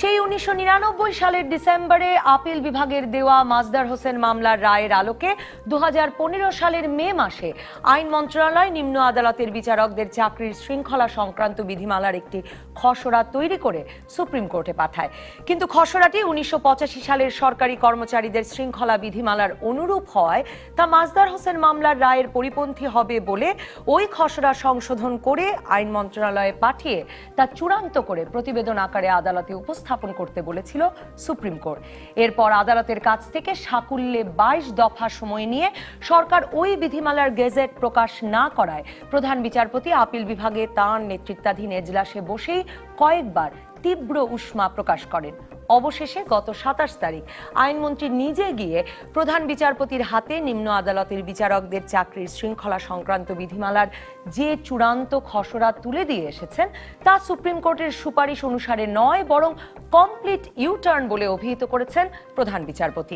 সেই 1999 সালের ডিসেম্বরে আপিল বিভাগের দেওয়া মাজদার হোসেন মামলার রায়ের আলোকে 2015 সালের মে মাসে আইন মন্ত্রণালয় নিম্ন আদালতের বিচারকদের চাকরির শৃঙ্খলা সংক্রান্ত বিধিমালার একটি খসড়া তৈরি করে সুপ্রিম কোর্টে পাঠায়। কিন্তু খসড়াটি 1985 সালের সরকারি কর্মচারীদের শৃঙ্খলা বিধিমালার অনুরূপ হয় তা মাজদার হোসেন মামলার রায়ের পরিপন্থী হবে বলে ওই খসড়া সংশোধন করে আইন মন্ত্রণালয়ে পাঠিয়ে তা চূড়ান্ত করে প্রতিবেদন আকারে আদালতে উপস্থাপন করতে বলেছিল সুপ্রিম কোর্ট। এরপর আদালতের কাছ থেকে সাকুল্যে 22 দফা সময় নিয়ে সরকার ওই বিধিমালার গেজেট প্রকাশ না করায় প্রধান বিচারপতি আপিল বিভাগে তাঁর নেতৃত্বাধীন এজলাসে বসেই কয়েকবার তীব্র উষ্মা প্রকাশ করেন। অবশেষে গত 27 তারিখ আইনমন্ত্রী নিজে গিয়ে প্রধান বিচারপতির হাতে নিম্ন আদালতের বিচারকদের চাকরির শৃঙ্খলা সংক্রান্ত বিধিমালার যে চূড়ান্ত খসড়া তুলে দিয়ে এসেছেন তা সুপ্রিম কোর্টের সুপারিশ অনুসারে নয়, বরং কমপ্লিট ইউটার্ন বলে অভিহিত করেছেন প্রধান বিচারপতি।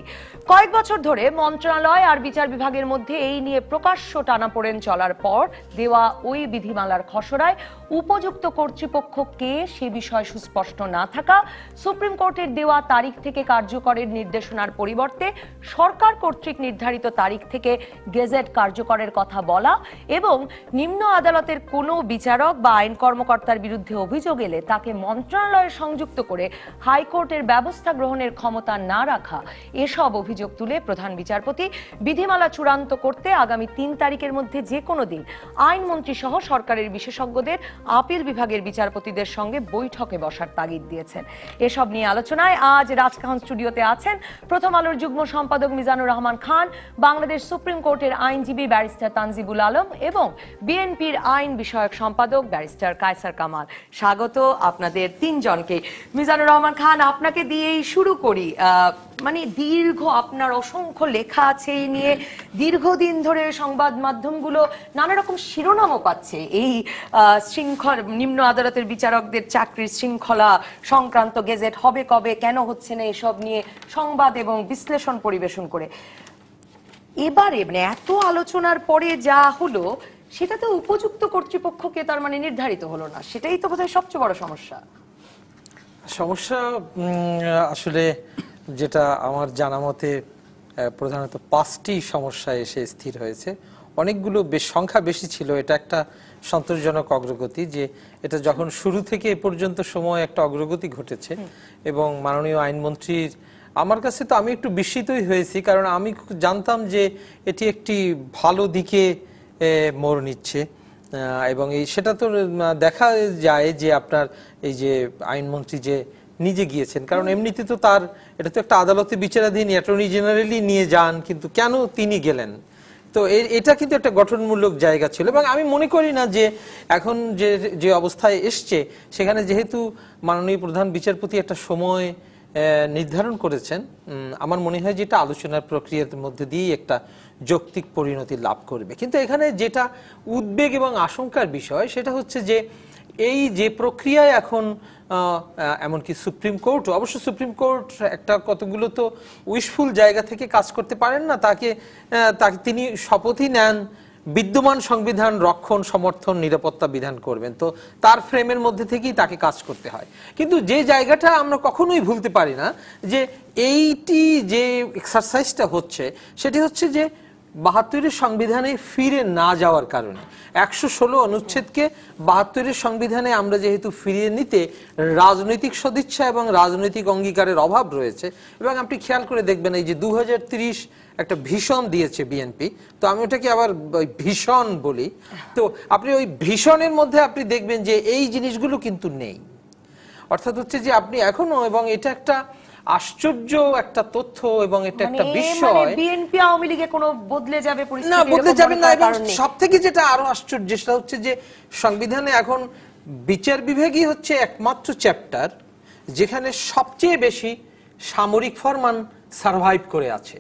কয়েক বছর ধরে মন্ত্রণালয় আর বিচার বিভাগের মধ্যে এই নিয়ে প্রকাশ্য টানাপোড়েন চলার পর দেওয়া ওই বিধিমালার খসড়ায় উপযুক্ত কর্তৃপক্ষ কে সে বিষয় সুস্পষ্ট না থাকা, সুপ্রিম কোর্টের দেওয়া তারিখ থেকে কার্যকরের নির্দেশনার পরিবর্তে সরকার কর্তৃক নির্ধারিত তারিখ থেকে গেজেট কার্যকরের কথা বলা এবং নিম্ন আদালতের কোনো বিচারক বা আইন কর্মকর্তার বিরুদ্ধে অভিযোগ এলে তাকে মন্ত্রণালয়ে সংযুক্ত করে হাইকোর্টের ব্যবস্থা গ্রহণের ক্ষমতা না রাখা, এসব অভিযোগ তুলে প্রধান বিচারপতি বিধিমালা চূড়ান্ত করতে আগামী 3 তারিখের মধ্যে যে কোনো দিন আইনমন্ত্রী সহ সরকারের বিশেষজ্ঞদের আপিল বিভাগের বিচারপতিদের সঙ্গে বৈঠকে বসার তাগিদ দিয়েছেন। এসব নিয়ে আলোচনায় আজ রাজকাহন স্টুডিওতে আছেন প্রথম আলোর যুগ্ম সম্পাদক মিজানুর রহমান খান, বাংলাদেশ সুপ্রিম কোর্টের আইনজীবী ব্যারিস্টার তানজিবুল আলম এবং বিএনপির আইন বিষয়ক সম্পাদক ব্যারিস্টার কায়সার কামাল। স্বাগত আপনাদের তিনজনকে। মিজানুর রহমান খান, আপনাকে দিয়েই শুরু করি। মানে দীর্ঘ আপনার অসংখ্য লেখা আছে এই নিয়ে, দীর্ঘদিন ধরে সংবাদ মাধ্যমগুলো নানা রকম শিরোনামও পাচ্ছে এই নিম্ন আদালতের বিচারকদের চাকরির শৃঙ্খলা সংক্রান্ত গেজেট হবে কবে, কেন হচ্ছে না, এসব নিয়ে সংবাদ এবং বিশ্লেষণ পরিবেশন করে। এবারে মানে এত আলোচনার পরে যা হলো সেটা তো উপযুক্ত কর্তৃপক্ষকে তার মানে নির্ধারিত হলো না, সেটাই তো বোধহয় সবচেয়ে বড় সমস্যা। আসলে যেটা আমার জানা মতে প্রধানত 5টি সমস্যা এসে স্থির হয়েছে। অনেকগুলো সংখ্যা বেশি ছিল। এটা একটা সন্তোষজনক অগ্রগতি যে এটা যখন শুরু থেকে এ পর্যন্ত সময় একটা অগ্রগতি ঘটেছে এবং মাননীয় আইনমন্ত্রীর, আমার কাছে তো আমি একটু বিস্মিতই হয়েছি, কারণ আমি জানতাম যে এটি একটি ভালো দিকে মোড় নিচ্ছে এবং সেটা তো দেখা যায় যে আপনার এই যে আইনমন্ত্রী যে নিজে গিয়েছেন, কারণ এমনিতে তো তার এটা তো একটা আদালতে বিচারাধীন, অ্যাটর্নি জেনারেলই নিয়ে যান, কিন্তু কেন তিনি গেলেন? তো এটা কিন্তু একটা গঠনমূলক জায়গা ছিল এবং আমি মনে করি না যে এখন যে অবস্থায় এসছে সেখানে যেহেতু মাননীয় প্রধান বিচারপতি একটা সময় নির্ধারণ করেছেন, আমার মনে হয় যে এটা আলোচনার প্রক্রিয়ার মধ্যে দিয়েই একটা যৌক্তিক পরিণতি লাভ করবে। কিন্তু এখানে যেটা উদ্বেগ এবং আশঙ্কার বিষয় সেটা হচ্ছে যে এই যে প্রক্রিয়ায় এখন এমনকি সুপ্রিম কোর্ট, অবশ্য সুপ্রিম কোর্ট একটা কতগুলো তো উইশফুল জায়গা থেকে কাজ করতে পারেন না, তাকে তিনি শপথই নেন বিদ্যমান সংবিধান রক্ষণ, সমর্থন, নিরাপত্তা বিধান করবেন, তো তার ফ্রেমের মধ্যে থেকেই তাকে কাজ করতে হয়। কিন্তু যে জায়গাটা আমরা কখনোই ভুলতে পারি না যে এইটি যে এক্সারসাইজটা হচ্ছে সেটি হচ্ছে যে 72-এর সংবিধানে ফিরে না যাওয়ার কারণে 116 অনুচ্ছেদকে 72-এর সংবিধানে আমরা যেহেতু ফিরিয়ে নিতে রাজনৈতিক সদিচ্ছা এবং রাজনৈতিক অঙ্গীকারের অভাব রয়েছে, এবং আপনি খেয়াল করে দেখবেন এই যে 2030 একটা ভীষণ দিয়েছে বিএনপি, তো আমি ওটাকে আবার ভীষণ বলি, তো আপনি ওই ভীষণের মধ্যে আপনি দেখবেন যে এই জিনিসগুলো কিন্তু নেই। অর্থাৎ হচ্ছে যে আপনি এখনো, এবং এটা একটা আশ্চর্য একটা তথ্য এবং এটা একটা বিষয়, বিএনপি আওয়ামী লীগে কোনো বদলে যাবে পরিস্থিতি না, বদলে যাবে না। এবং সবথেকে যেটা আরো আশ্চর্য সেটা হচ্ছে যে সংবিধানে এখন বিচার বিভাগই হচ্ছে একমাত্র চ্যাপ্টার যেখানে সবচেয়ে বেশি সামরিক ফরমান সারভাইভ করে আছে।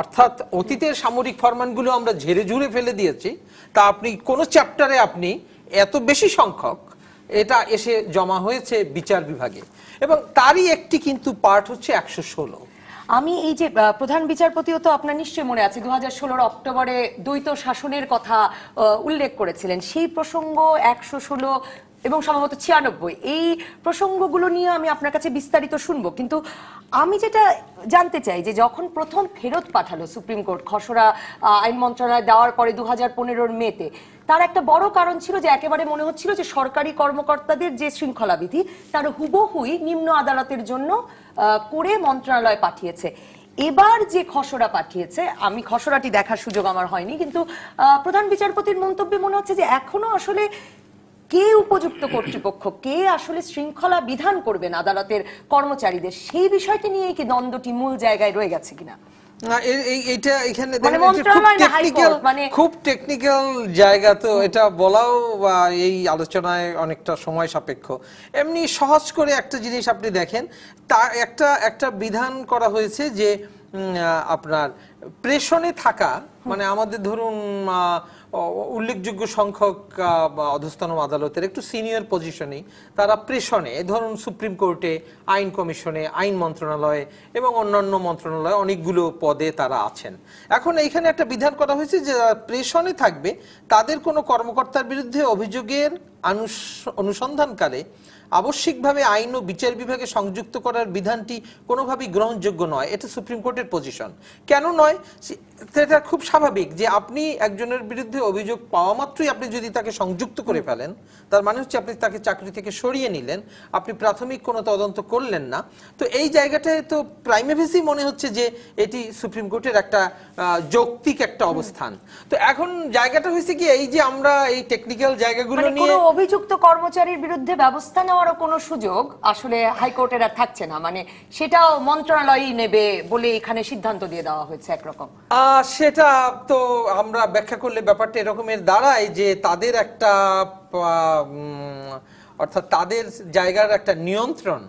অর্থাৎ অতীতের সামরিক ফরমানগুলো আমরা ঝেড়ে ঝুড়ে ফেলে দিয়েছি, তা আপনি কোন চ্যাপ্টারে আপনি এত বেশি সংখ্যক এটা এসে জমা হয়েছে বিচার বিভাগে, এবং তারই একটি কিন্তু পার্ট হচ্ছে 116। আমি এই যে প্রধান বিচারপতিও তো আপনার নিশ্চয়ই মনে আছে 2016 অক্টোবরে দ্বৈত শাসনের কথা উল্লেখ করেছিলেন, সেই প্রসঙ্গ 116 এবং সম্ভবত 96, এই প্রসঙ্গগুলো নিয়ে আমি আপনার কাছে বিস্তারিত শুনবো, কিন্তু আমি যেটা জানতে চাই যে যখন প্রথম ফেরত পাঠালো সুপ্রিম কোর্ট খসড়া আইন মন্ত্রণালয় দেওয়ার পরে 2015 মেতে, তার একটা বড় কারণ ছিল যে একেবারে মনে হচ্ছিল যে সরকারি কর্মকর্তাদের যে শৃঙ্খলা বিধি তার হুবহুই নিম্ন আদালতের জন্য করে মন্ত্রণালয় পাঠিয়েছে। এবার যে খসড়া পাঠিয়েছে, আমি খসড়াটি দেখার সুযোগ আমার হয়নি, কিন্তু প্রধান বিচারপতির মন্তব্যে মনে হচ্ছে যে এখনো আসলে কে উপযুক্ত কর্তৃপক্ষ, কে আসলে শৃঙ্খলা বিধান করবেন আদালতের কর্মচারীদের, সেই বিষয়টি নিয়ে কি দ্বন্দ্বটি মূল জায়গায় রয়ে গেছে কিনা? এইটা এখানে খুব টেকনিক্যাল জায়গা, তো এটা বলাও এই আলোচনায় অনেকটা সময় সাপেক্ষ। এমনি সহজ করে একটা জিনিস আপনি দেখেন, তা একটা বিধান করা হয়েছে যে আপনার প্রেষণে থাকা, মানে আমাদের ধরুন উল্লেখযোগ্য সংখ্যক অধস্তন আদালতের একটু সিনিয়র পজিশনে তারা প্রেষণে, ধরুন সুপ্রিম কোর্টে, আইন কমিশনে, আইন মন্ত্রণালয়ে এবং অন্যান্য মন্ত্রণালয়ে অনেকগুলো পদে তারা আছেন। এখন এইখানে একটা বিধান করা হয়েছে যে প্রেষণে থাকবে, তাদের কোনো কর্মকর্তার বিরুদ্ধে অভিযোগের অনুসন্ধানকালে আবশ্যিকভাবে আইন ও বিচার বিভাগে সংযুক্ত করার বিধানটি কোনোভাবেই গ্রহণযোগ্য নয়। এটা সুপ্রিম কোর্টের পজিশন। কেন নয়, সেটা খুব স্বাভাবিক যে আপনি একজনের বিরুদ্ধে অভিযোগ পাওয়া মাত্রই আপনি যদি তাকে সংযুক্ত করে ফেলেন, তার মানে হচ্ছে আপনি তাকে চাকরি থেকে সরিয়ে নিলেন, আপনি প্রাথমিক কোনো তদন্ত করলেন না। তো এই জায়গাটায় তো প্রাইমে ফেসি মনে হচ্ছে যে এটি সুপ্রিম কোর্টের একটা যৌক্তিক একটা অবস্থান। তো এখন জায়গাটা হয়েছে কি, এই যে আমরা এই টেকনিক্যাল জায়গাগুলো নিয়ে অভিযুক্ত কর্মচারীর বিরুদ্ধে ব্যবস্থা নেওয়ারও কোনো সুযোগ আসলে হাইকোর্টের আর থাকছে না, মানে সেটাও মন্ত্রণালয়ই নেবে বলে এখানে সিদ্ধান্ত দিয়ে দেওয়া হয়েছে একরকম। সেটা তো আমরা ব্যাখ্যা করলে ব্যাপারটা এরকমের দাঁড়ায় যে তাদের একটা অর্থাৎ তাদের জায়গার একটা নিয়ন্ত্রণ,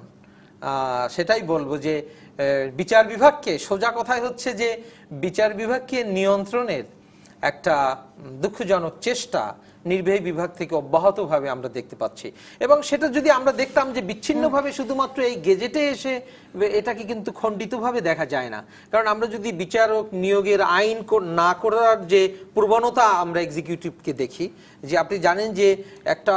সেটাই বলবো যে বিচার বিভাগকে, সোজা কথায় হচ্ছে যে বিচার বিভাগকে নিয়ন্ত্রণের একটা দুঃখজনক চেষ্টা নির্বাহী বিভাগ থেকে অব্যাহতভাবে আমরা দেখতে পাচ্ছি। এবং সেটা যদি আমরা দেখতাম যে বিচ্ছিন্নভাবে শুধুমাত্র এই গেজেটে এসে এটাকে কিন্তু খণ্ডিতভাবে দেখা যায় না, কারণ আমরা যদি বিচারক নিয়োগের আইন না করার যে প্রবণতা আমরা এক্সিকিউটিভকে দেখি, যে আপনি জানেন যে একটা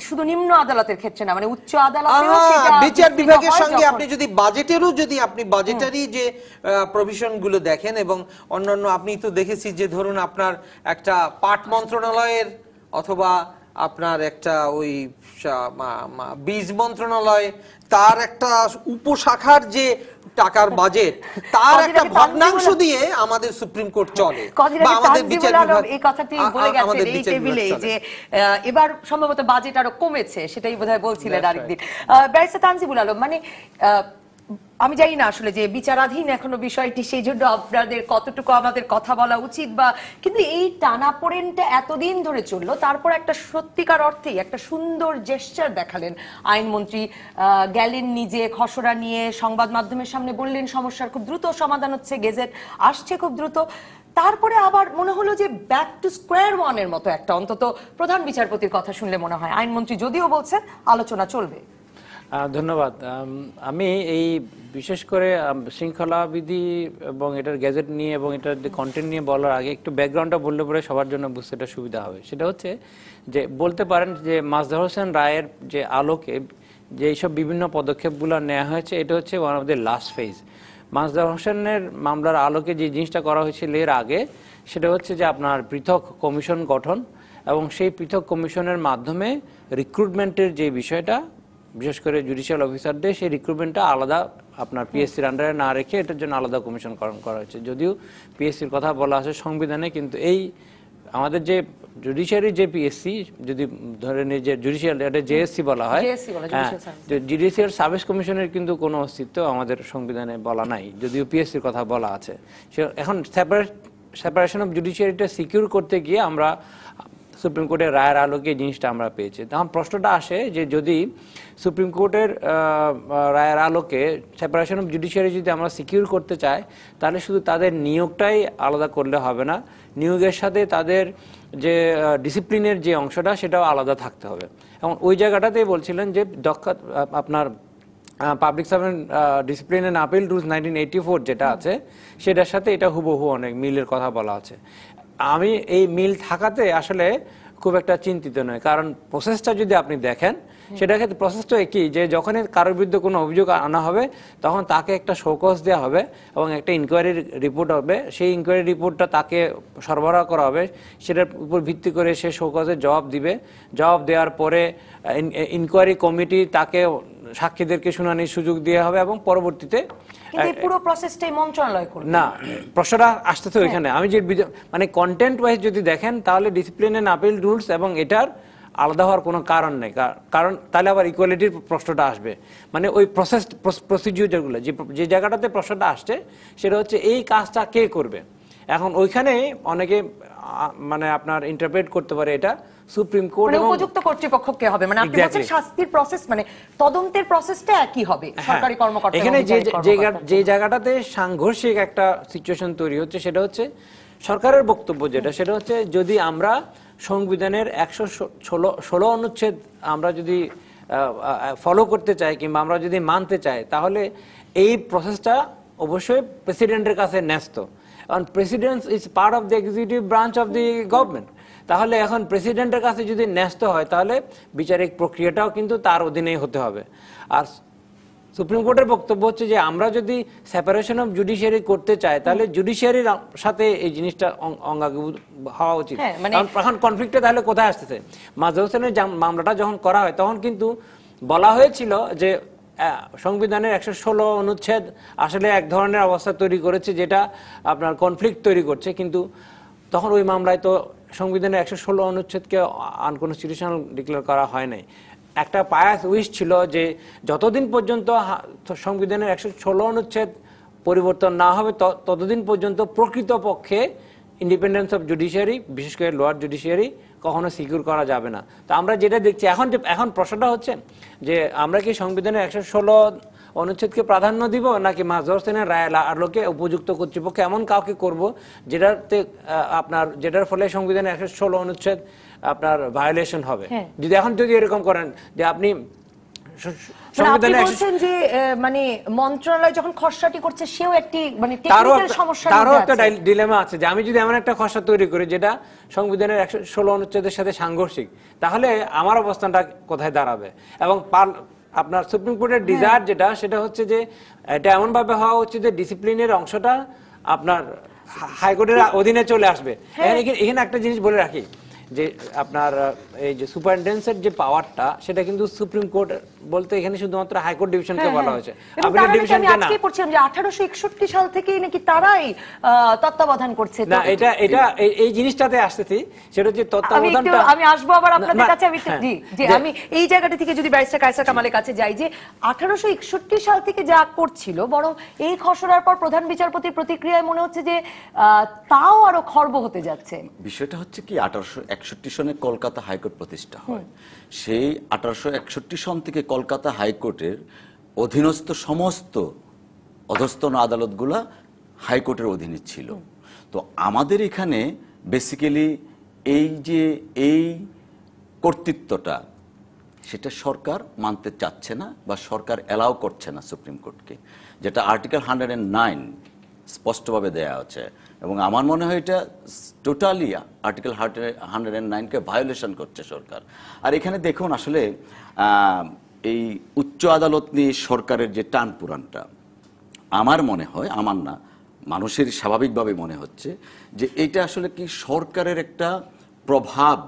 শুধু নিম্ন আদালতের ক্ষেত্রে না, মানে উচ্চ আদালতেও সেটা বিচার বিভাগের সঙ্গে আপনি যদি বাজেটেরও যদি আপনি বাজেটারি যে প্রভিশন গুলো দেখেন, এবং অন্যান্য আপনি তো দেখেছি যে ধরুন আপনার একটা পাট মন্ত্রণালয়ের অথবা আপনার একটা ওই বীজ মন্ত্রণালয়, তার একটা উপশাখার যে টাকার বাজেট, তার একটা ভগ্নাংশ দিয়ে আমাদের সুপ্রিম কোর্ট চলে বা আমাদের বিচার বিভাগ। এই কথাটি বলে গেছেন এই টেবিলে যে এবার সম্ভবত বাজেট আরো কমেছে, সেটাই বোধহয় বলছিলেন আরেকদিন ব্যারিস্টার তানজিবুল আলম। মানে আমি জানি না আসলে যে বিচারাধীন এখনো বিষয়টি, সেই জন্য আপনাদের কতটুকু আমাদের কথা বলা উচিত বা, কিন্তু এই টানাপোড়েনটা এতদিন ধরে চললো, তারপর একটা সত্যিকার অর্থেই একটা সুন্দর জেস্চার দেখালেন আইনমন্ত্রী, গেলেন নিজে খসড়া নিয়ে সংবাদ মাধ্যমের সামনে বললেন সমস্যার খুব দ্রুত সমাধান হচ্ছে, গেজেট আসছে খুব দ্রুত। তারপরে আবার মনে হলো যে ব্যাক টু স্কোয়ার ওয়ানের মতো একটা, অন্তত প্রধান বিচারপতির কথা শুনলে মনে হয় আইনমন্ত্রী যদিও বলছেন আলোচনা চলবে। ধন্যবাদ। আমি এই বিশেষ করে শৃঙ্খলা বিধি এবং এটার গ্যাজেট নিয়ে এবং এটার কন্টেন্ট নিয়ে বলার আগে একটু ব্যাকগ্রাউন্ডটা বললে পরে সবার জন্য বুঝতে এটা সুবিধা হবে। সেটা হচ্ছে যে বলতে পারেন যে মাজদার হোসেন রায়ের যে আলোকে যে এইসব বিভিন্ন পদক্ষেপগুলো নেওয়া হয়েছে, এটা হচ্ছে one of the last phase. Masdar হোসেনের মামলার আলোকে যে জিনিসটা করা হয়েছিল এর আগে, সেটা হচ্ছে যে আপনার পৃথক কমিশন গঠন এবং সেই পৃথক কমিশনের মাধ্যমে রিক্রুটমেন্টের যে বিষয়টা, বিশেষ করে জুডিশিয়াল অফিসারদের, সেই রিক্রুটমেন্টটা আলাদা আপনার পিএসসির আন্ডারে না রেখে এটার জন্য আলাদা কমিশন করা হয়েছে। যদিও পিএসসির কথা বলা আছে সংবিধানে, কিন্তু এই আমাদের যে জুডিশিয়ারি যে পিএসসি, যদি ধরে নিই যে জুডিশিয়াল, এটা জেএসসি বলা হয়, জুডিশিয়াল সার্ভিস কমিশনের কিন্তু কোনো অস্তিত্ব আমাদের সংবিধানে বলা নাই, যদিও পিএসসির কথা বলা আছে। এখন সেপারেশন অফ জুডিশিয়ারিটা সিকিউর করতে গিয়ে আমরা সুপ্রিম কোর্টের রায়ের আলোকে জিনিসটা আমরা পেয়েছি। তখন প্রশ্নটা আসে যে যদি সুপ্রিম কোর্টের রায়ের আলোকে সেপারেশন অফ জুডিশিয়ারি যদি আমরা সিকিউর করতে চাই, তাহলে শুধু তাদের নিয়োগটাই আলাদা করলে হবে না, নিয়োগের সাথে তাদের যে ডিসিপ্লিনের যে অংশটা সেটাও আলাদা থাকতে হবে। এবং ওই জায়গাটাতেই বলছিলেন যে আপনার public servant discipline and appeal rules 1984 যেটা আছে, সেটার সাথে এটা হুবহু অনেক মিলের কথা বলা আছে। আমি এই মিল থাকাতে আসলে খুব একটা চিন্তিত নয়, কারণ প্রসেসটা যদি আপনি দেখেন সেটা ক্ষেত্রে প্রসেসটা একই, যে যখনই কারোর বিরুদ্ধে কোনো অভিযোগ আনা হবে তখন তাকে একটা শোকজ দেওয়া হবে এবং একটা ইনকোয়ারি রিপোর্ট হবে, সেই ইনকোয়ারি রিপোর্টটা তাকে সরবরাহ করা হবে, সেটার উপর ভিত্তি করে সে শোকজের জবাব দিবে। জবাব দেওয়ার পরে ইনকোয়ারি কমিটি তাকে সাক্ষীদেরকে শুনানির সুযোগ দেওয়া হবে এবং পরবর্তীতে কিন্তু এই পুরো প্রসেসটাই মন্ত্রণালয় করবে না। প্রশ্নটা আসতেছে ওইখানে, আমি যে মানে কন্টেন্ট ওয়াইজ যদি দেখেন তাহলে ডিসিপ্লিন এন্ড আপিল রুলস এবং এটার আলাদা হওয়ার কোনো কারণ নেই, কারণ তাহলে আবার ইকুয়ালিটির প্রশ্নটা আসবে। মানে ওই প্রসিডিউরগুলো যে জায়গাটাতে প্রশ্নটা আসছে সেটা হচ্ছে এই কাজটা কে করবে। এখন ওইখানে অনেকে মানে আপনার ইন্টারপ্রেট করতে পারে এটা সুপ্রিম কোর্ট এবং উপযুক্ত কর্তৃপক্ষ কে হবে, মানে আপনি বলছেন শাস্তির প্রসেস মানে তদন্তের প্রসেসটা একই হবে সরকারি কর্মকর্তা। এখানে যে জায়গাটাতে সাংঘর্ষিক একটা সিচুয়েশন তৈরি হচ্ছে সেটা হচ্ছে সরকারের বক্তব্য যেটা, সেটা হচ্ছে যদি আমরা সংবিধানের 116 অনুচ্ছেদ আমরা যদি ফলো করতে চাই কিংবা আমরা যদি মানতে চাই তাহলে এই প্রসেসটা অবশ্যই প্রেসিডেন্টের কাছে ন্যস্ত, কারণ president is part of the executive branch of the government. তাহলে এখন প্রেসিডেন্টের কাছে যদি ন্যস্ত হয় তাহলে বিচারিক প্রক্রিয়াটাও কিন্তু তার অধীনেই হতে হবে। আর সুপ্রিম কোর্টের বক্তব্য হচ্ছে যে আমরা যদি সেপারেশন অফ জুডিশিয়ারি করতে চাই তাহলে জুডিশিয়ারির সাথে এই জিনিসটা অঙ্গাঙ্গীভূত হওয়া উচিত। এখন কনফ্লিক্টটা তাহলে কোথায় আসতেছে? মাজহার হোসেনের মামলাটা যখন করা হয় তখন কিন্তু বলা হয়েছিল যে সংবিধানের 116 অনুচ্ছেদ আসলে এক ধরনের অবস্থা তৈরি করেছে যেটা আপনার কনফ্লিক্ট তৈরি করছে, কিন্তু তখন ওই মামলায় তো সংবিধানের 116 অনুচ্ছেদকে আনকনস্টিটিউশনাল ডিক্লেয়ার করা হয় নাই। একটা পায়াস উইশ ছিল যে যতদিন পর্যন্ত সংবিধানের 116 অনুচ্ছেদ পরিবর্তন না হবে ততদিন পর্যন্ত প্রকৃতপক্ষে ইন্ডিপেন্ডেন্স অফ জুডিশিয়ারি, বিশেষ করে লোয়ার জুডিশিয়ারি কখনো সিকিউর করা যাবে না। তো আমরা যেটা দেখছি এখন প্রশ্নটা হচ্ছে যে আমরা কি সংবিধানের 116 অনুচ্ছেদকে প্রাধান্য দিব নাকি মাজহার হোসেনের রায় আলোকে উপযুক্ত কর্তৃপক্ষ এমন কাউকে করব যেটার ফলে সংবিধানের 116 অনুচ্ছেদ আপনার ভায়োলেশন হবে। যদি এরকম করেন যে আপনি বলছেন যে মানে মন্ত্রণালয় যখন খসড়াটি করছে সেও একটি মানে টেকনিক্যাল সমস্যা, তারও একটা ডিলেমা আছে যে আমি যদি এমন একটা খসড়া তৈরি করি যেটা সংবিধানের 116 অনুচ্ছেদের সাথে সাংঘর্ষিক তাহলে আমার অবস্থানটা কোথায় দাঁড়াবে। এবং আপনার সুপ্রিম কোর্টের ডিজায়ার যেটা সেটা হচ্ছে যে এটা এমন ভাবে হওয়া উচিত যে ডিসিপ্লিনের অংশটা আপনার হাইকোর্টের অধীনে চলে আসবে। এখানে একটা জিনিস বলে রাখি যে আপনার এই যে সুপারিনটেন্ডেন্টের যে পাওয়ারটা সেটা কিন্তু সুপ্রিম কোর্ট বলতে এখানে শুধুমাত্র হাইকোর্ট ডিভিশনকে বলা হয়েছে। আপিল ডিভিশনকে না, আমি আজকে পড়ছিলাম যে 1861 সাল থেকেই নাকি তারাই তত্ত্বাবধান করছে। না, এটা এই জিনিসটাতে আসতেছি, সেটা হচ্ছে তত্ত্বাবধানটা আমি আসবো আবার আপনাদের কাছে। আমি যে আমি এই জায়গাটা থেকে যদি ব্যারিস্টার কায়সার কামালের কাছে যাই যে 1861 সাল থেকে যা করছিল, বরং এই খসড়ার পর প্রধান বিচারপতির প্রতিক্রিয়ায় মনে হচ্ছে যে তাও আরো খর্ব হতে যাচ্ছে। বিষয়টা হচ্ছে কি 1861 সনে কলকাতা হাইকোর্ট প্রতিষ্ঠা হয়। সেই 1861 সন থেকে কলকাতা হাইকোর্টের অধীনস্থ সমস্ত অধস্তন আদালতগুলা হাইকোর্টের অধীনে ছিল। তো আমাদের এখানে বেসিক্যালি এই কর্তৃত্বটা সেটা সরকার মানতে চাচ্ছে না বা সরকার অ্যালাউ করছে না সুপ্রিম কোর্টকে, যেটা আর্টিকেল 109 স্পষ্টভাবে দেয়া আছে। এবং আমার মনে হয় এটা টোটালি আর্টিকেল 109কে ভায়োলেশন করছে সরকার। আর এখানে দেখুন আসলে এই উচ্চ আদালত নিয়ে সরকারের যে টান পুরানটা, আমার মনে হয়, আমার না মানুষের স্বাভাবিকভাবে মনে হচ্ছে যে এটা আসলে কি সরকারের একটা প্রভাব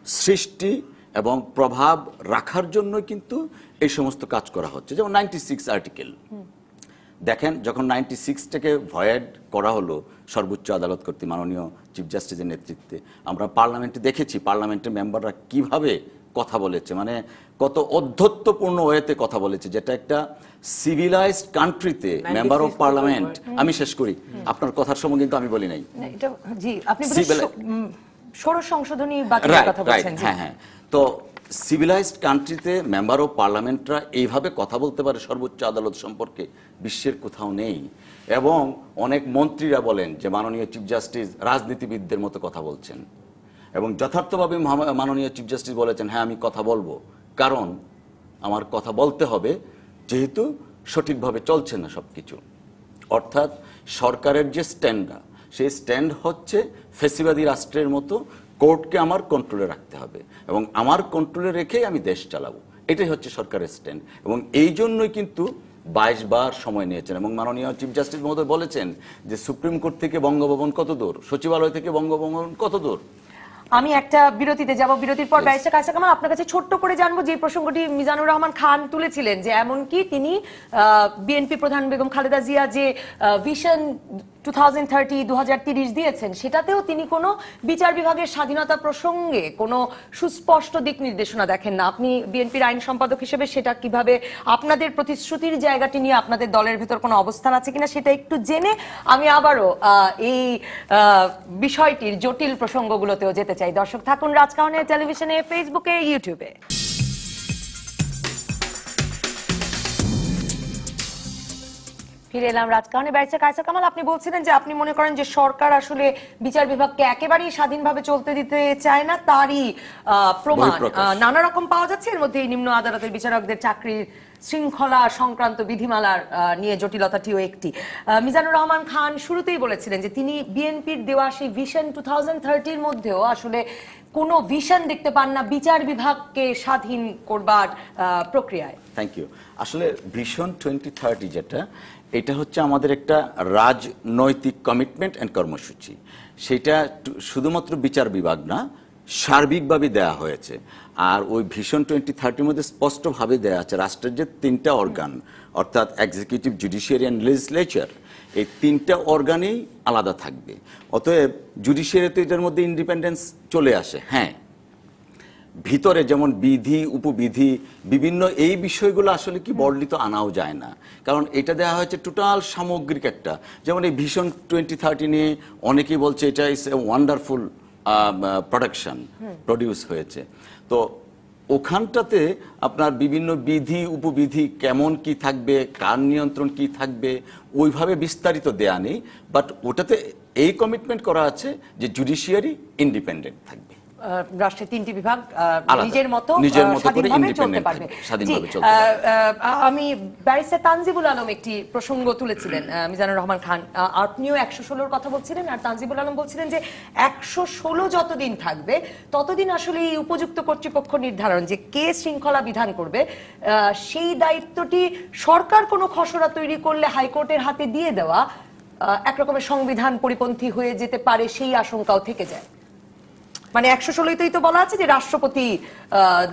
সৃষ্টি এবং প্রভাব রাখার জন্য কিন্তু এই সমস্ত কাজ করা হচ্ছে। যেমন 96 আর্টিকেল দেখেন, যখন 96টাকে ভয়েড করা হলো সর্বোচ্চ আদালত কর্তৃক মাননীয় চিফ জাস্টিসের নেতৃত্বে, আমরা পার্লামেন্টে দেখেছি পার্লামেন্টের মেম্বাররা কিভাবে কথা বলেছে, মানে কত অধ্যত্বপূর্ণ ওয়েতে কথা বলেছে, যেটা একটা সিভিলাইজড কান্ট্রিতে মেম্বার অফ পার্লামেন্ট। আমি শেষ করি, আপনার কথার সময় কিন্তু আমি বলি নাই। ষোড়শ সংশোধনী বাতিলের কথা বলছেন। হ্যাঁ, তো সিভিলাইজড কান্ট্রিতে মেম্বার অফ পার্লামেন্টরা এইভাবে কথা বলতে পারে সর্বোচ্চ আদালত সম্পর্কে, বিশ্বের কোথাও নেই। এবং অনেক মন্ত্রীরা বলেন যে মাননীয় চিফ জাস্টিস রাজনীতিবিদদের মতো কথা বলছেন, এবং যথার্থভাবে মাননীয় চিফ জাস্টিস বলেছেন হ্যাঁ আমি কথা বলবো, কারণ আমার কথা বলতে হবে যেহেতু সঠিকভাবে চলছে না সবকিছু। অর্থাৎ সরকারের যে স্ট্যান্ডটা, সেই স্ট্যান্ড হচ্ছে ফ্যাসিবাদী রাষ্ট্রের মতো কোর্টকে আমার কন্ট্রোলে রাখতে হবে এবং আমার কন্ট্রোলে রেখেই আমি দেশ চালাবো, এটাই হচ্ছে সরকারের স্ট্যান্ড। এবং এই জন্যই কিন্তু 22 বার সময় নিয়েছেন এবং মাননীয় চিফ জাস্টিস মহোদয় বলেছেন যে সুপ্রিম কোর্ট থেকে বঙ্গভবন কত দূর, সচিবালয় থেকে বঙ্গভবন কত দূর। আমি একটা বিরতিতে যাব, বিরতির পর ব্যারিস্টার কায়সার কামাল আপনার কাছে ছোট্ট করে জানবো যে প্রসঙ্গটি মিজানুর রহমান খান তুলেছিলেন, যে এমনকি তিনি বিএনপি প্রধান বেগম খালেদা জিয়া যে ভিশন 2030 দিয়েছেন, সেটাতেও তিনি কোনো বিচার বিভাগের স্বাধীনতা প্রসঙ্গে কোনো সুস্পষ্ট দিক নির্দেশনা দেখেন না। আপনি বিএনপির আইন সম্পাদক হিসেবে সেটা কিভাবে, আপনাদের প্রতিশ্রুতির জায়গাটি নিয়ে আপনাদের দলের ভেতর কোনো অবস্থান আছে কিনা সেটা একটু জেনে আমি আবারও এই বিষয়টির জটিল প্রসঙ্গগুলোতেও যেতে চাই। দর্শক থাকুন রাজকাহনের টেলিভিশনে, ফেসবুকে, ইউটিউবে। ফিরে এলাম রাজকাহনে। ব্যারিস্টার কায়সার কামাল, আপনি বলছিলেন যে আপনি মনে করেন যে সরকার আসলে বিচার বিভাগকে একেবারেই স্বাধীনভাবে চলতে দিতে চায় না, তারই প্রমাণ নানা রকম পাওয়া যাচ্ছে। এর মধ্যে নিম্ন আদালতের বিচারকদের চাকরির শৃঙ্খলা সংক্রান্ত বিধিমালার নিয়ে জটিলতাটিও একটি। মিজানুর রহমান খান শুরুতেই বলেছিলেন যে তিনি বিএনপির দেওয়া সেই ভিশন 2030 মধ্যেও আসলে কোনো ভিশন দেখতে পান না বিচার বিভাগকে স্বাধীন করবার প্রক্রিয়ায়। Thank you. আসলে ভিশন 2030 যেটা, এটা হচ্ছে আমাদের একটা রাজনৈতিক কমিটমেন্ট অ্যান্ড কর্মসূচি। সেটা শুধুমাত্র বিচার বিভাগ না, সার্বিকভাবে দেয়া হয়েছে। আর ওই ভিশন 2030 মধ্যে স্পষ্টভাবে দেয়া আছে রাষ্ট্রের যে 3টা অর্গান, অর্থাৎ এক্সিকিউটিভ, জুডিশিয়ারি অ্যান্ড লেজিসলেচার, এই 3টা অর্গানেই আলাদা থাকবে। অতএব জুডিশিয়ারিতে এটার মধ্যে ইন্ডিপেন্ডেন্স চলে আসে। হ্যাঁ, ভিতরে যেমন বিধি, উপবিধি, বিভিন্ন এই বিষয়গুলো আসলে কি বর্ণিত আনাও যায় না, কারণ এটা দেওয়া হয়েছে টোটাল সামগ্রিক একটা। যেমন এই ভিশন 2030 নিয়ে অনেকেই বলছে এটা ইস এ ওয়ান্ডারফুল প্রোডাকশন, প্রডিউস হয়েছে। তো ওখানটাতে আপনার বিভিন্ন বিধি, উপবিধি কেমন কি থাকবে, কার নিয়ন্ত্রণ কি থাকবে, ওইভাবে বিস্তারিত দেয়া নেই। বাট ওটাতে এই কমিটমেন্ট করা আছে যে জুডিশিয়ারি ইন্ডিপেন্ডেন্ট থাকবে, রাষ্ট্রের 3টি বিভাগ নিজের মতো করে স্বাধীনভাবে চলতে পারবে। আমি ব্যারিস্টার তানজিবুল আলম একটি প্রসঙ্গ তুলেছিলেন, মিজানুর রহমান খান আপনিও 116-র কথা বলছিলেন, আর তানজিবুল আলম বলছিলেন যে 116 যতদিন থাকবে ততদিন আসলে এই উপযুক্ত কর্তৃপক্ষ নির্ধারণ যে কে শৃঙ্খলা বিধান করবে, সেই দায়িত্বটি সরকার কোনো খসড়া তৈরি করলে হাইকোর্টের হাতে দিয়ে দেওয়া একরকমের সংবিধান পরিপন্থী হয়ে যেতে পারে, সেই আশঙ্কাও থেকে যায়। মানে 116-তেই তো বলা আছে যে রাষ্ট্রপতি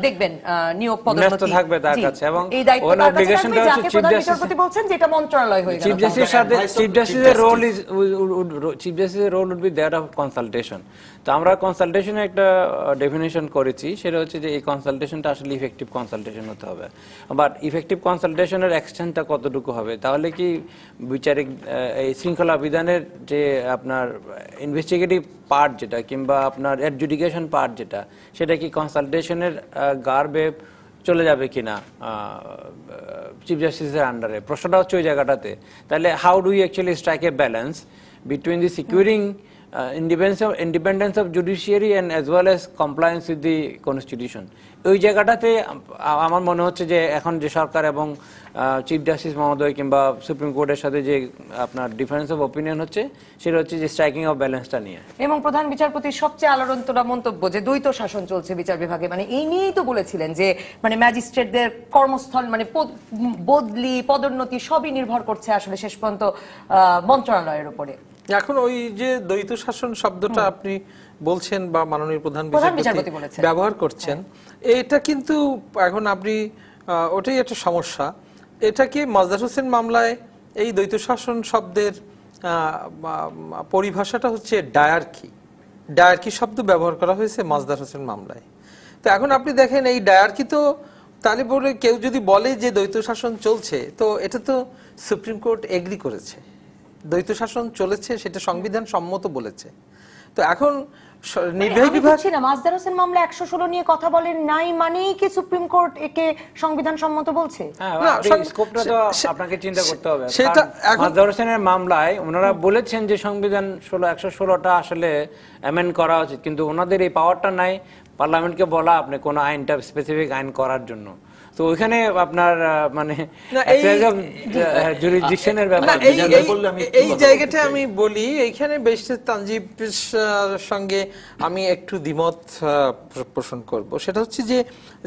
দেখবেন নিয়োগ পদোন্নতি থাকবে তার কাছে, এবং এই দায়িত্ব তার কাছে থাকবে, যাকে প্রধান বিচারপতি বলছেন যে এটা মন্ত্রণালয় হয়ে গেল। চিফ জাস্টিসের সাথে চিফ জাস্টিসের role would be that of consultation. তো আমরা কনসালটেশনে একটা ডেফিনেশন করেছি, সেটা হচ্ছে যে এই কনসালটেশনটা আসলে ইফেক্টিভ কনসালটেশন হতে হবে। বাট ইফেক্টিভ কনসালটেশনের এক্সটেন্টটা কতটুকু হবে, তাহলে কি বিচারিক এই শৃঙ্খলা বিধানের যে আপনার ইনভেস্টিগেটিভ পার্ট যেটা, কিংবা আপনার অ্যাডজুডিকেশন পার্ট যেটা, সেটা কি কনসালটেশনের গার্বে চলে যাবে কিনা চিফ জাস্টিসের আন্ডারে? প্রশ্নটা হচ্ছে ওই জায়গাটাতে। তাহলে how do you actually strike a balance between the securing independence of judiciary and as well as compliance with the constitution? ওই জায়গাটাতে আমার মনে হচ্ছে যে এখন যে সরকার এবং চিফ জাস্টিস মহোদয় কিংবা সুপ্রিম কোর্টের সাথে যে আপনার ডিফারেন্স অফ অপিনিয়ন হচ্ছে, সেটা হচ্ছে যে স্ট্রাইকিং অফ ব্যালেন্সটা নিয়ে। এবং প্রধান বিচারপতির সবচেয়ে আলোড়নতোলা মন্তব্য যে দ্বৈত শাসন চলছে বিচার বিভাগে, মানে এই নিয়েই তো বলেছিলেন যে মানে ম্যাজিস্ট্রেটদের কর্মস্থল মানে বদলি, পদোন্নতি সবই নির্ভর করছে আসলে শেষ পর্যন্ত মন্ত্রণালয়ের উপরে। এখন ওই যে দ্বৈত শাসন শব্দটা আপনি বলছেন বা মাননীয় প্রধান বিচারপতি ব্যবহার করছেন, এটা কিন্তু এখন আপনি ওটাই একটা সমস্যা। এটাকে মাজদার হোসেন মামলায় এই দ্বৈত শাসন শব্দের পরিভাষাটা হচ্ছে ডায়ার্কি। ডায়ার্কি শব্দ ব্যবহার করা হয়েছে মাজদার হোসেন মামলায়। তো এখন আপনি দেখেন এই ডায়ার্কি তো তাহলে বলে কেউ যদি বলে যে দ্বৈত শাসন চলছে, তো এটা তো সুপ্রিম কোর্ট এগ্রি করেছে, দ্বৈত শাসন চলেছে, সেটা সংবিধান সম্মত বলেছে। তো এখন নির্বাহী বিভাগ মাজদার হোসেন মামলা 116 নিয়ে কথা বলেন নাই মানেই কি সুপ্রিম কোর্ট একে সংবিধান সম্মত বলছে? না, স্কোপটা তো আপনাকে চিন্তা করতে হবে। সেটা মাজদার হোসেনের মামলায় ওনারা বলেছেন যে সংবিধান 116টা আসলে অ্যামেন্ড করা উচিত, কিন্তু ওনাদের এই পাওয়ারটা নাই পার্লামেন্টকে বলা আপনি কোন আইনটা স্পেসিফিক আইন করার জন্য। তো তো ওইখানে আপনার মানে না, জুরিসডিকশনের ব্যাপার। এই জায়গাটা আমি বলি, এইখানে বেশি তানজিব সঙ্গে আমি একটু দ্বিমত পোষণ করব। সেটা হচ্ছে যে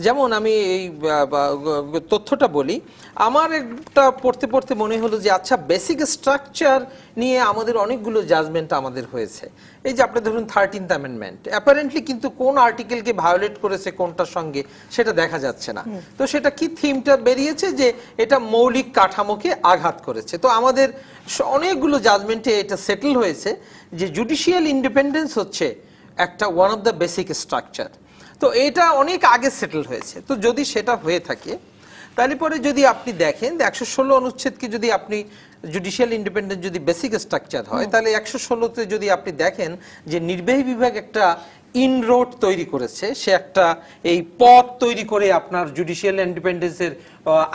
যেমন আমি এই তথ্যটা বলি, আমার একটা পড়তে পড়তে মনে হলো যে আচ্ছা বেসিক স্ট্রাকচার নিয়ে আমাদের অনেকগুলো জাজমেন্ট আমাদের হয়েছে। এই যে আপনি ধরুন 13th অ্যামেন্ডমেন্ট, অ্যাপারেন্টলি কিন্তু কোন আর্টিকেলকে ভায়োলেট করেছে কোনটার সঙ্গে সেটা দেখা যাচ্ছে না। তো সেটা কি থিমটা বেরিয়েছে যে এটা মৌলিক কাঠামোকে আঘাত করেছে। তো আমাদের অনেকগুলো জাজমেন্টে এটা সেটেল হয়েছে যে জুডিশিয়াল ইন্ডিপেন্ডেন্স হচ্ছে একটা one of the basic structure. তো এটা অনেক আগে সেটেল হয়েছে। তো যদি সেটা হয়ে থাকে তাহলে পরে যদি আপনি দেখেন 116 অনুচ্ছেদকে যদি আপনি জুডিশিয়াল ইন্ডিপেন্ডেন্স যদি বেসিক স্ট্রাকচার হয়, তাহলে 116তে যদি আপনি দেখেন যে নির্বাহী বিভাগ একটা ইনরোড তৈরি করেছে, সে একটা এই পথ তৈরি করে আপনার জুডিশিয়াল ইন্ডিপেন্ডেন্সের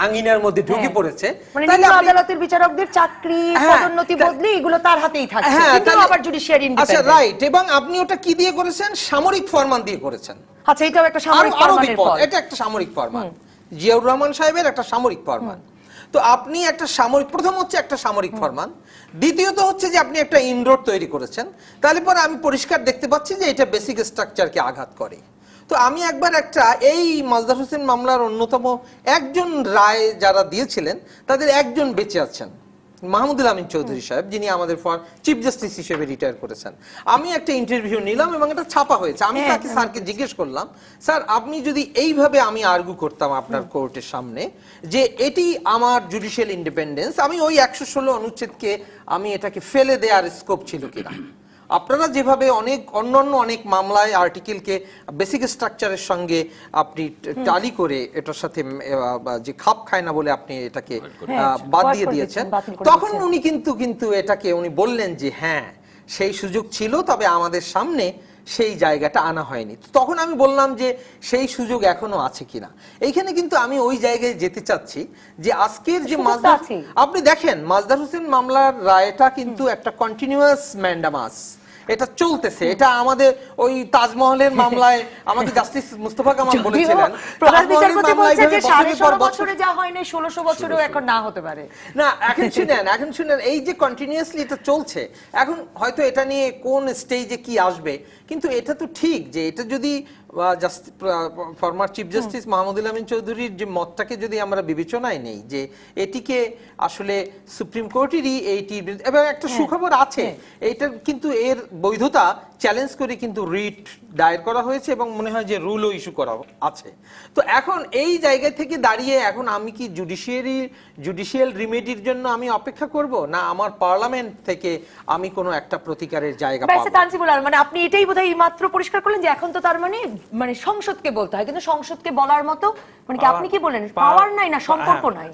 আঙিনার মধ্যে ঢুকে পড়েছে। মানে নিম্ন আদালতের বিচারকদের চাকরি পদোন্নতি বদলি এগুলো তার হাতেই থাকছে, কিন্তু আবার জুডিশিয়ারি ইন্ডিপেন্ডেন্স। আচ্ছা রাইট, এবং আপনি ওটা কি দিয়ে করেছেন? সামরিক ফরমান দিয়ে করেছেন। আচ্ছা, এটাও একটা সামরিক ফরমানের ফল। এটা একটা সামরিক ফরমান, জিয়াউর রহমান সাহেবের একটা সামরিক ফরমান। তো আপনি একটা সামরিক, প্রথম হচ্ছে একটা সামরিক ফরমান, দ্বিতীয়ত হচ্ছে যে আপনি একটা ইনরোড তৈরি করেছেন। তাহলে পরে আমি পরিষ্কার দেখতে পাচ্ছি যে এটা বেসিক স্ট্রাকচারকে আঘাত করে। তো আমি একবার একটা এই মাজদার হোসেন মামলার অন্যতম একজন রায় যারা দিয়েছিলেন তাদের একজন বেঁচে আছেন, মাহমুদুল আমিন চৌধুরী সাহেব, যিনি আমাদের চিফ জাস্টিস হিসেবে রিটায়ার করেছেন। আমি একটা ইন্টারভিউ নিলাম এবং এটা ছাপা হয়েছে। আমি তাকে স্যারকে জিজ্ঞেস করলাম, স্যার আপনি যদি এইভাবে আমি আর্গু করতাম আপনার কোর্টের সামনে যে এটি আমার জুডিশিয়াল ইন্ডিপেন্ডেন্স, আমি ওই 116 অনুচ্ছেদকে আমি এটাকে ফেলে দেওয়ার স্কোপ ছিল কিনা? আপনারা যেভাবে অন্যান্য অনেক মামলায় আর্টিকেলকে বেসিক স্ট্রাকচারের সঙ্গে আপনি টালি করে এটার সাথে যে খাপ খায় না বলে আপনি এটাকে বাদ দিয়ে দিয়েছেন, তখন উনি কিন্তু এটাকে উনি বললেন যে হ্যাঁ সেই সুযোগ ছিল, তবে আমাদের সামনে সেই জায়গাটা আনা হয়নি। তখন আমি বললাম যে সেই সুযোগ এখনো আছে কিনা। এইখানে কিন্তু আমি ওই জায়গায় যেতে চাচ্ছি যে আজকের যে মাজদার, আপনি দেখেন মাজদার হোসেন মামলার রায়টা কিন্তু একটা কন্টিনিউয়াস ম্যান্ডামাস, এটা চলতেছে। এটা আমাদের ওই তাজমহলের মামলায় আমাদের জাস্টিস মুস্তাফা কামাল বলেছিলেন প্রধান বিচারপতি বলছেন যে 16.5 বছরে যা হয় না 1600 বছরেও এখন না হতে পারে না। এখন শুনেন এই যে কন্টিনিউয়াসলি এটা চলছে, এখন হয়তো এটা নিয়ে কোন স্টেজে কি আসবে, কিন্তু এটা তো ঠিক যে এটা যদি ফরমার চিফ জাস্টিস মাহমুদুল আমিন চৌধুরীর যে মতটাকে যদি আমরা বিবেচনায় নেই যে এটিকে আসলে সুপ্রিম কোর্টেরই এইটি, এবং একটা সুখবর আছে, এইটা কিন্তু এর বৈধতা চ্যালেঞ্জ করে কিন্তু রিট দায়ের করা হয়েছে এবং মনে হয় যে রুলও ইস্যু করা আছে। তো এখন এই জায়গা থেকে দাঁড়িয়ে এখন আমি কি জুডিশিয়াল রিমেডির জন্য আমি অপেক্ষা করব, না আমার পার্লামেন্ট থেকে আমি কোনো একটা প্রতিকারের জায়গা পাবো? তানজিমুল আলম, মানে আপনি এটাই বোধহয় মাত্র পরিষ্কার করলেন যে এখন তো তার মানে সংসদকে বলতে হয়, কিন্তু সংসদকে বলার মতো মানে কি আপনি কি বলেন পাওয়ার নাই না সম্পর্ক নাই?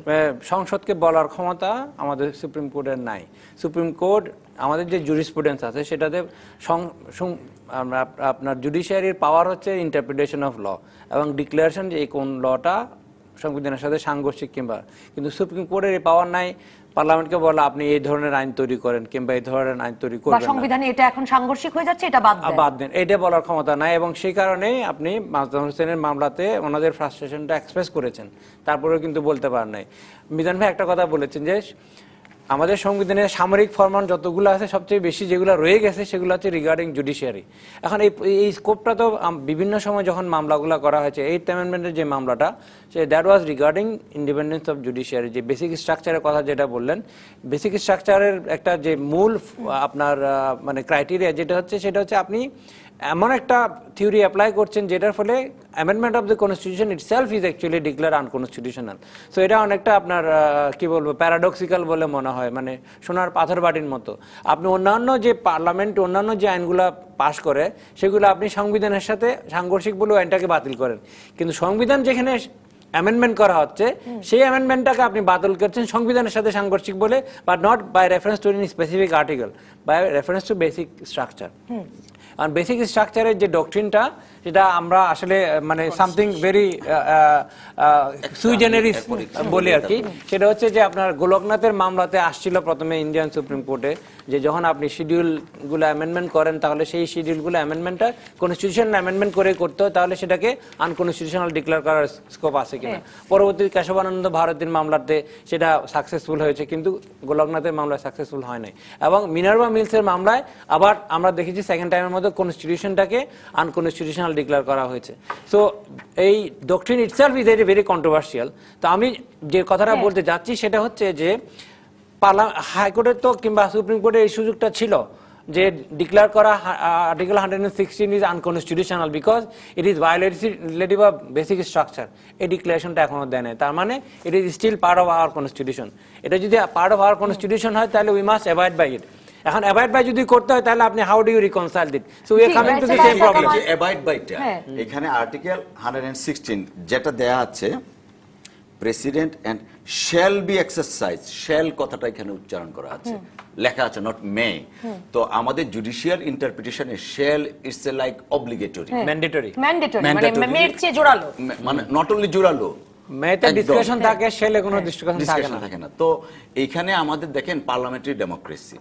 সংসদকে বলার ক্ষমতা আমাদের সুপ্রিম কোর্টের নাই। সুপ্রিম কোর্ট আমাদের যে জুরিসপ্রুডেন্স আছে সেটাতে আপনার জুডিশিয়ারির পাওয়ার হচ্ছে ইন্টারপ্রিটেশন অফ ল এবং ডিক্লারেশন যে এই কোন লটা সংবিধানের সাথে সাংঘর্ষিক, কিন্তু সুপ্রিম কোর্টের এই পাওয়ার নাই পার্লামেন্টকে বলা আপনি এই ধরনের আইন তৈরি করেন কিংবা এই ধরনের আইন তৈরি করবেন না, সংবিধানে এটা এখন সাংঘর্ষিক হয়ে যাচ্ছে, এটা বাদ দেন, এটা বলার ক্ষমতা নাই। এবং সেই কারণেই আপনি মাজদার হোসেনের মামলাতে ওনাদের ফ্রাস্ট্রেশনটা এক্সপ্রেস করেছেন, তারপরেও কিন্তু বলতে পারেন নাই। মিজান ভাই একটা কথা বলেছেন যে আমাদের সংবিধানের সামরিক ফরমান যতগুলো আছে সবচেয়ে বেশি যেগুলো রয়ে গেছে সেগুলো হচ্ছে রিগার্ডিং জুডিশিয়ারি। এখন এই স্কোপটা তো বিভিন্ন সময় যখন মামলাগুলো করা হয়েছে, 8th অ্যামেন্ডমেন্টের যে মামলাটা that was regarding independence of judiciary, যে বেসিক স্ট্রাকচারের কথা যেটা বললেন, বেসিক স্ট্রাকচারের একটা যে মূল আপনার মানে ক্রাইটেরিয়া যেটা হচ্ছে সেটা হচ্ছে আপনি এমন একটা থিওরি অ্যাপ্লাই করছেন যেটার ফলে amendment of the constitution itself is actually declare unconstitutional. So এটা অনেকটা আপনার কি বলবো প্যারাডক্সিক্যাল বলে মনে হয়, মানে সোনার পাথর বাটির মতো। আপনি অন্যান্য যে পার্লামেন্ট অন্যান্য যে আইনগুলো পাশ করে সেগুলো আপনি সংবিধানের সাথে সাংঘর্ষিক বলে আইনটাকে বাতিল করেন, কিন্তু সংবিধান যেখানে অ্যামেন্ডমেন্ট করা হচ্ছে সেই অ্যামেন্ডমেন্টটাকে আপনি বাতিল করছেন সংবিধানের সাথে সাংঘর্ষিক বলে, but not by reference to any specific article, by reference to basic structure. আর বেসিক স্ট্রাকচারের যে ডক্ট্রিনটা সেটা আমরা আসলে মানে সামথিং ভেরি সুই জেনারিস বলি আর কি। সেটা হচ্ছে যে আপনার গোলকনাথের মামলাতে আসছিল প্রথমে ইন্ডিয়ান সুপ্রিম কোর্টে যে যখন আপনি শিডিউলগুলো অ্যামেন্ডমেন্ট করেন তাহলে সেই শিডিউলগুলো অ্যামেন্ডমেন্টটা কনস্টিটিউশন অ্যামেন্ডমেন্ট করে করতে হয়, তাহলে সেটাকে আনকনস্টিটিউশনাল ডিক্লেয়ার করার স্কোপ আছে কিনা। পরবর্তী কেশবানন্দ ভারতীর মামলাতে সেটা সাকসেসফুল হয়েছে, কিন্তু গোলকনাথের মামলায় সাকসেসফুল হয় নাই। এবং মিনার্ভা মিলসের মামলায় আবার আমরা দেখেছি সেকেন্ড টাইমের মধ্যে কনস্টিটিউশনটাকে আনকনস্টিটিউশনাল ডিক্লেয়ার করা হয়েছে। সো এই doctrine itself is very controversial. তো আমি যে কথাটা বলতে যাচ্ছি সেটা হচ্ছে যে হাইকোর্টের তো কিংবা সুপ্রিম কোর্টের এই সুযোগটা ছিল যে ডিক্লেয়ার করা article 116 is unconstitutional because it is violative of basic structure. এই ডিক্লারেশনটা এখনো দেয় নাই, তার মানে it is still part of our constitution. এটা যদি পার্ট অফ আওয়ার কনস্টিটিউশন হয় তাহলে we must avoid by it. এখন অ্যাভয়েড বাই যদি করতে হয় তাহলে আপনি how do you reconcile it? So we are coming to the same problem. Avoid বাইটা এখানে আর্টিকেল 116 যেটা দেয়া আছে president and shall be exercise, shall কথাটা এখানে উচ্চারণ করা আছে, লেখা আছে নট মে। তো আমাদের জুডিশিয়াল ইন্টারপ্রিটেশনে shall it's a like obligatory, mandatory, মানে মের চেয়ে জোরালো, মানে নট অনলি জোরালো, মেতে ডিসকাশন থাকে, শ্যালে কোনো ডিসকাশন থাকে না। তো এইখানে আমাদের দেখেন পার্লামেন্টারি ডেমোক্রেসি,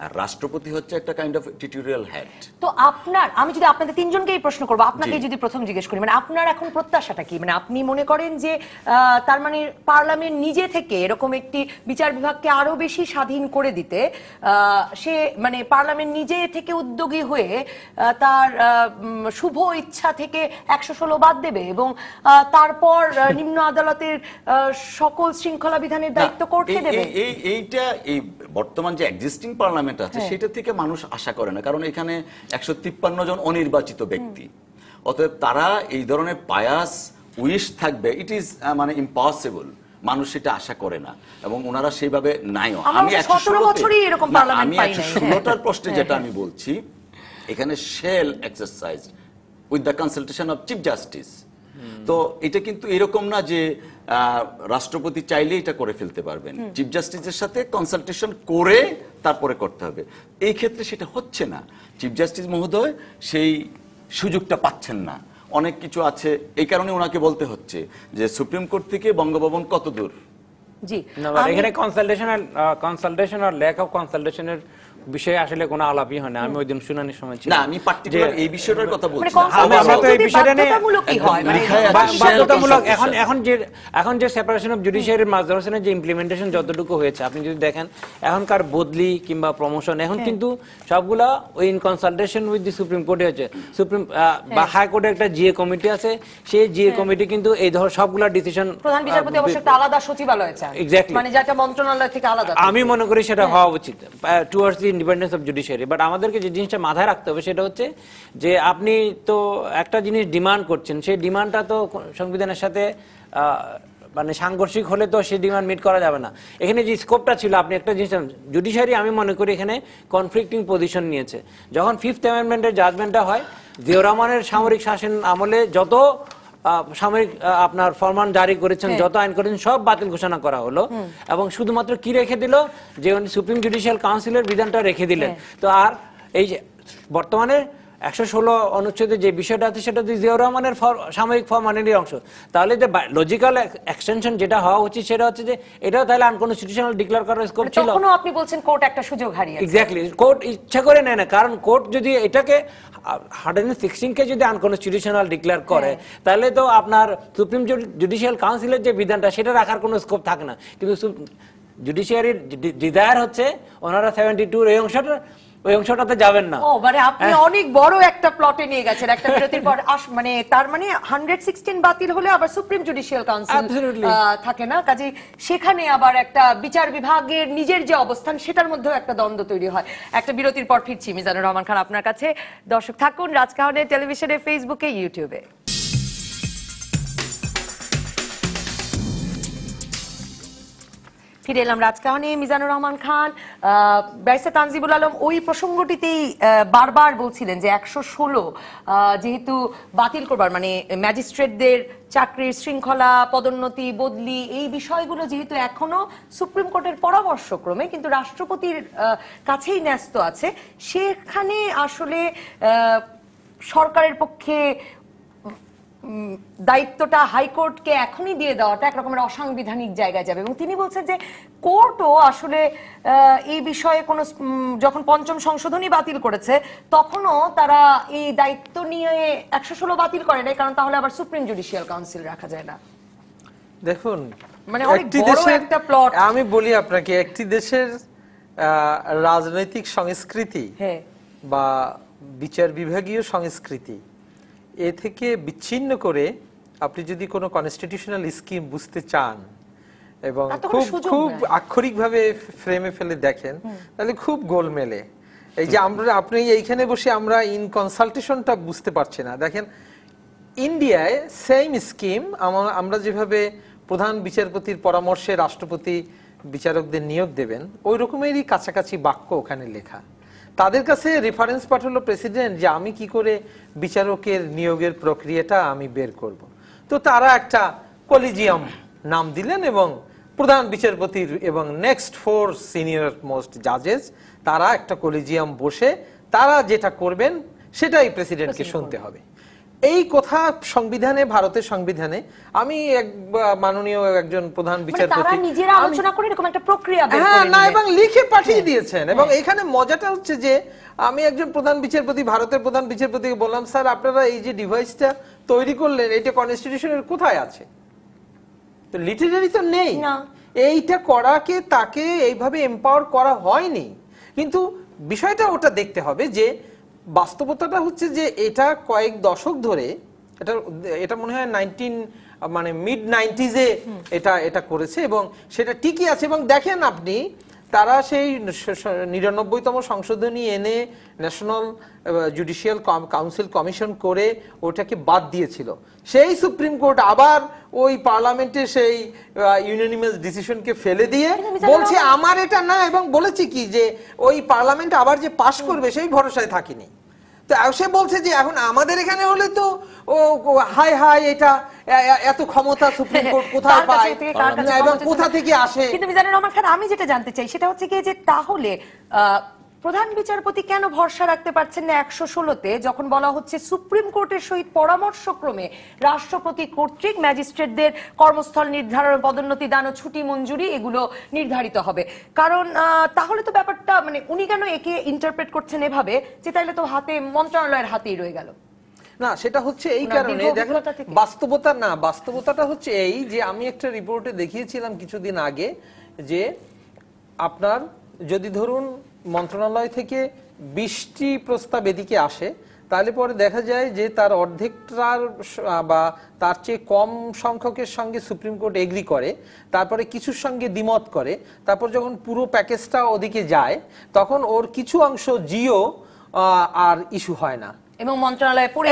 আর রাষ্ট্রপতি হচ্ছে একটা কাইন্ড অফ টিউটোরিয়াল হেড। তো আপনার, আমি যদি আপনাদের তিনজনকেই প্রশ্ন করবো, আপনাকে যদি প্রথম জিজ্ঞেস করি, মানে আপনার এখন প্রত্যাশাটা কি? মানে আপনি মনে করেন যে তার মানে পার্লামেন্ট নিজে থেকে এরকম একটি বিচার বিভাগকে আরো বেশি স্বাধীন করে দিতে সে মানে পার্লামেন্ট নিজে থেকে উদ্যোগী হয়ে তার শুভ ইচ্ছা থেকে 116 বাদ দেবে এবং তারপর নিম্ন আদালতের সকল শৃঙ্খলা বিধানের দায়িত্ব কোর্টকে দেবে? এইটা এই বর্তমান যে এক্সিস্টিং পার্লামেন্ট আছে সেটা থেকে মানুষ আশা করে না, কারণ এখানে 153 জন অনির্বাচিত ব্যক্তি, অতএব তারা এই ধরনের বায়াস উইশ থাকবে, ইট ইজ মানে ইম্পসিবল, মানুষ সেটা আশা করে না এবং ওনারা সেইভাবে নাইও। আমি 17 বছরই এরকম পার্লামেন্ট পাই নাই। 116টার প্রশ্নে যেটা আমি বলছি, এখানে shall exercise with the consultation of chief justice. তো এটা কিন্তু এরকম না যে রাষ্ট্রপতি চাইলে এটা করে ফেলতে পারবেন, চিফ জাস্টিসের সাথে কনসালটেশন করে তারপরে করতে হবে। এই ক্ষেত্রে সেটা হচ্ছে না, চিফ জাস্টিস মহোদয় সেই সুযোগটা পাচ্ছেন না, অনেক কিছু আছে, এই কারণে ওনাকে বলতে হচ্ছে যে সুপ্রিম কোর্ট থেকে বঙ্গভবন কত দূর। জি, এখানে কনসালটেশন আর ল্যাক অফ কনসালটেশনের বিষয়ে আসলে কোনো আলাপই হয় না। আমি ওই দিন শুনানির সময় ছিলাম না, আমি পার্টিকুলার এই বিষয়টার কথা বলছি। আমরা তো এই বিষয়টা নিয়ে বাধ্যতামূলক এখন যে সেপারেশন অফ জুডিশিয়ারির মাজহার হোসেনের যে ইমপ্লিমেন্টেশন যতটুকু হয়েছে, আপনি যদি দেখেন এখনকার বদলি কিংবা প্রমোশন এখন কিন্তু সবগুলা ওই in consultation with the supreme কোর্টে হচ্ছে। সুপ্রিম বা হাইকোর্টের একটা জিএ কমিটি আছে, সেই জিএ কমিটি কিন্তু এই ধর সবগুলা ডিসিশন প্রধান বিচারপতি অবশ্য একটা আলাদা সচিবালয় চায়, এক্স্যাক্টলি, মানে যেটা মন্ত্রণালয় থেকে আলাদা। আমি মনে করি সেটা হওয়া উচিত towards the independence of judiciary. But আমাদেরকে যে জিনিসটা মাথায় রাখতে হবে সেটা হচ্ছে যে আপনি তো একটা জিনিস ডিমান্ড করছেন, সেই ডিমান্ডটা তো সংবিধানের সাথে মানে সাংঘর্ষিক হলে তো সেই ডিমান্ড মিট করা যাবে না। এখানে যে স্কোপটা ছিল, আপনি একটা জিনিস জুডিশিয়ারি আমি মনে করি এখানে কনফ্লিক্টিং পজিশন নিয়েছে। যখন 5th অ্যামেন্ডমেন্টের জাজমেন্টটা হয়, জিয়াউর রহমানের সামরিক শাসন আমলে যত সামরিক আপনার ফরমান জারি করেছেন, যত আইন করেছেন সব বাতিল ঘোষণা করা হলো এবং শুধুমাত্র কি রেখে দিল যে সুপ্রিম জুডিশিয়াল কাউন্সিলের বিধানটা রেখে দিলেন। তো আর এই যে বর্তমানে 116 অনুচ্ছেদে যে বিষয়টা আছে সেটা জিয়াউর রহমানের সামরিক ফরমানেরই অংশ, তাহলে যে লজিক্যাল এক্সটেনশন যেটা হওয়া উচিত সেটা হচ্ছে যে এটাও তাহলে আনকনস্টিটিউশনাল ডিক্লেয়ার করার স্কোপ ছিল। তখনও আপনি বলছেন কোর্ট একটা সুযোগ হারিয়েছে। এক্স্যাক্টলি, কোর্ট ইচ্ছা করে নেয় না, কারণ কোর্ট যদি এটাকে 116কে যদি আনকনস্টিটিউশনাল ডিক্লেয়ার করে তাহলে তো আপনার সুপ্রিম জুডিশিয়াল কাউন্সিলের যে বিধানটা সেটা রাখার কোনো স্কোপ থাকে না। কিন্তু জুডিশিয়ারির ডিজায়ার হচ্ছে ওনারা 72 ওই অংশটাতে যাবেন না। ও মানে আপনি অনেক বড় একটা প্লটে নিয়ে গেছেন একটা বিরতির পর। মানে তার মানে 116 বাতিল হলে আবার সুপ্রিম জুডিশিয়াল কাউন্সিল থাকে না, কাজে সেখানে আবার একটা বিচার বিভাগের নিজের যে অবস্থান সেটার মধ্যেও একটা দ্বন্দ্ব তৈরি হয়। একটা বিরতির পর ফিরছি। মিজানুর রহমান খান আপনার কাছে। দর্শক থাকুন রাজকাহনে টেলিভিশনে, ফেসবুকে, ইউটিউবে। ফিরে এলাম রাজকাহনে। মিজানুর রহমান খান, ব্যারিস্টার তানজিবুল আলম ওই প্রসঙ্গটিতেই বারবার বলছিলেন যে 116 যেহেতু বাতিল করবার মানে ম্যাজিস্ট্রেটদের চাকরির শৃঙ্খলা, পদোন্নতি, বদলি এই বিষয়গুলো যেহেতু এখনো সুপ্রিম কোর্টের পরামর্শক্রমে কিন্তু রাষ্ট্রপতির কাছেই ন্যস্ত আছে, সেখানে আসলে সরকারের পক্ষে দায়িত্বটা হাইকোর্টকে এখনই দিয়ে দেওয়াটা একরকমের অসাংবিধানিক জায়গায় যাবে। এবং তিনি বলছেন যে কোর্টও আসলে এই বিষয়ে কোনো যখন পঞ্চম সংশোধনী বাতিল করেছে তখনও তারা এই দায়িত্ব নিয়ে 116 বাতিল করে নাই, কারণ তাহলে আবার সুপ্রিম জুডিশিয়াল কাউন্সিল রাখা যায় না। দেখুন, মানে অনেক বড় একটা প্লট। আমি বলি আপনাকে, একটি দেশের রাজনৈতিক সংস্কৃতি বা বিচার বিভাগীয় সংস্কৃতি এ থেকে বিচ্ছিন্ন করে আপনি যদি কোনো কনস্টিটিউশনাল স্কিম বুঝতে চান এবং খুব আক্ষরিকভাবে ফ্রেমে ফেলে দেখেন তাহলে খুব গোলমেলে। এই যে আপনি এইখানে বসে আমরা ইন কনসালটেশনটা বুঝতে পারছি না। দেখেন, ইন্ডিয়ায় সেম স্কিম আমরা যেভাবে প্রধান বিচারপতির পরামর্শে রাষ্ট্রপতি বিচারকদের নিয়োগ দেবেন ওই রকমেরই কাছাকাছি বাক্য ওখানে লেখা। তাদের কাছে রেফারেন্স পাঠালো প্রেসিডেন্ট যে আমি কি করে বিচারকের নিয়োগের প্রক্রিয়াটা আমি বের করব। তো তারা একটা কলিজিয়াম নাম দিলেন এবং প্রধান বিচারপতির এবং নেক্সট 4 সিনিয়র মোস্ট জাজেস তারা একটা কলিজিয়াম বসে তারা যেটা করবেন সেটাই প্রেসিডেন্টকে শুনতে হবে। এই কথা সংবিধানে, ভারতের সংবিধানে আমি মাননীয় একজন প্রধান বিচারপতি নিজেরা আলোচনা করে এরকম একটা প্রক্রিয়া বের করে না এবং লিখে পাঠিয়ে দিয়েছেন। এবং এখানে মজাটা হচ্ছে যে আমি একজন প্রধান বিচারপতি, ভারতের প্রধান বিচারপতিকে বললাম, স্যার আপনারা এই যে ডিভাইসটা তৈরি করলেন এটা কনস্টিটিউশনের কোথায় আছে? তো লিটারেরি তো নেই। এইটা করাকে তাকে এইভাবে এম্পাওয়ার করা হয়নি। কিন্তু বিষয়টা ওটা দেখতে হবে যে বাস্তবতাটা হচ্ছে যে এটা কয়েক দশক ধরে এটা মনে হয় মিড 90s-এ এটা করেছে এবং সেটা ঠিকই আছে। এবং দেখেন আপনি, তারা সেই 99তম সংশোধনী এনে ন্যাশনাল জুডিশিয়াল কাউন্সিল কমিশন করে ওটাকে বাদ দিয়েছিল। সেই সুপ্রিম কোর্ট আবার ওই পার্লামেন্টে সেই ইউনানিমাস ডিসিশনকে ফেলে দিয়ে বলছে আমার এটা না, এবং বলেছে কি যে ওই পার্লামেন্ট আবার যে পাশ করবে সেই ভরসায় থাকিনি। তো সে বলছে যে এখন আমাদের এখানে হলে তো হাই এটা এত ক্ষমতা সুপ্রিম কোর্ট কোথায় পায় এবং কোথা থেকে আসে। কিন্তু মিজানুর রহমান খান, আমি যেটা জানতে চাই সেটা হচ্ছে কি যে তাহলে প্রধান বিচারপতি কেন ভরসা রাখতে পারছেন না 116-তে, যখন বলা হচ্ছে সুপ্রিম কোর্টের সহিত পরামর্শক্রমে রাষ্ট্রপতি কর্তৃক ম্যাজিস্ট্রেটদের কর্মস্থল নির্ধারণ, পদোন্নতি দান ও ছুটি মঞ্জুরি এগুলো নির্ধারিত হবে। কারণ তাহলে তো ব্যাপারটা মানে উনি কেন একে ইন্টারপ্রেট করছেন এভাবে যে তাইলে তো হাতে মন্ত্রণালয়ের হাতেই রয়ে গেল? না, সেটা হচ্ছে এই কারণে দেখেন বাস্তবতাটা হচ্ছে এই যে আমি একটা রিপোর্টে দেখিয়েছিলাম কিছুদিন আগে যে আপনার যদি ধরুন মন্ত্রণালয় থেকে 20টি প্রস্তাব এদিকে আসে তাহলে পরে দেখা যায় যে তার অর্ধেকটার বা তার চেয়ে কম সংখ্যকের সঙ্গে সুপ্রিম কোর্ট এগ্রি করে, তারপরে কিছুর সঙ্গে দ্বিমত করে, তারপর যখন পুরো প্যাকেজটা ওদিকে যায় তখন ওর কিছু অংশ জিও আর ইস্যু হয় না এবং মন্ত্রণালয়ে পড়ে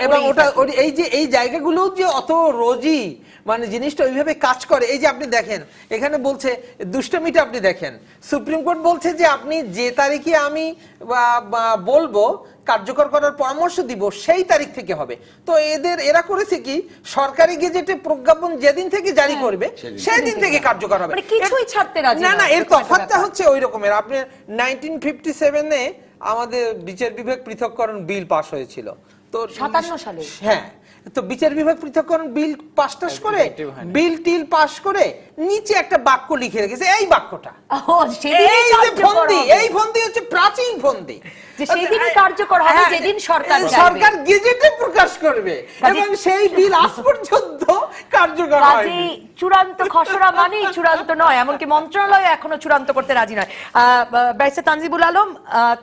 এবং ওটা এই যে এই জায়গাগুলো যে অত রোজই মানে জিনিসটা ওইভাবে কাজ করে। এই যে আপনি দেখেন এখানে বলছে দুষ্টমিটা, আপনি দেখেন সুপ্রিম কোর্ট বলছে যে আপনি যে তারিখে আমি বলবো কার্যকর করার পরামর্শ দিব সেই তারিখ থেকে হবে। তো এরা করেছে কি সরকারি গেজেটে প্রজ্ঞাপন যেদিন থেকে জারি করবে সেই দিন থেকে কার্যকর হবে, কিছুই ছাড়তে রাজি না। এর তফাৎটা হচ্ছে ওই রকমের। আপনি 1957-এ আমাদের বিচার বিভাগ পৃথককরণ বিল পাস হয়েছিল, তো 57 সালে। হ্যাঁ, তো বিচার বিভাগ পৃথককরণ বিল পাস করে বিল টিল পাস করে নিচে একটা বাক্য লিখে রেখেছে, এই বাক্যটা এই ফন্দি হচ্ছে প্রাচীন ফন্দি, সেদিনই কার্যকর হবে যেদিন সরকার গেজেটে প্রকাশ করবে এবং সেই বিল আজ পর্যন্ত কার্যকর হয়নি। চূড়ান্ত খসড়া মানেই চূড়ান্ত নয়, এমনকি মন্ত্রণালয় এখনো চূড়ান্ত করতে রাজি নয়। ব্যারিস্টার তানজিবুল আলম,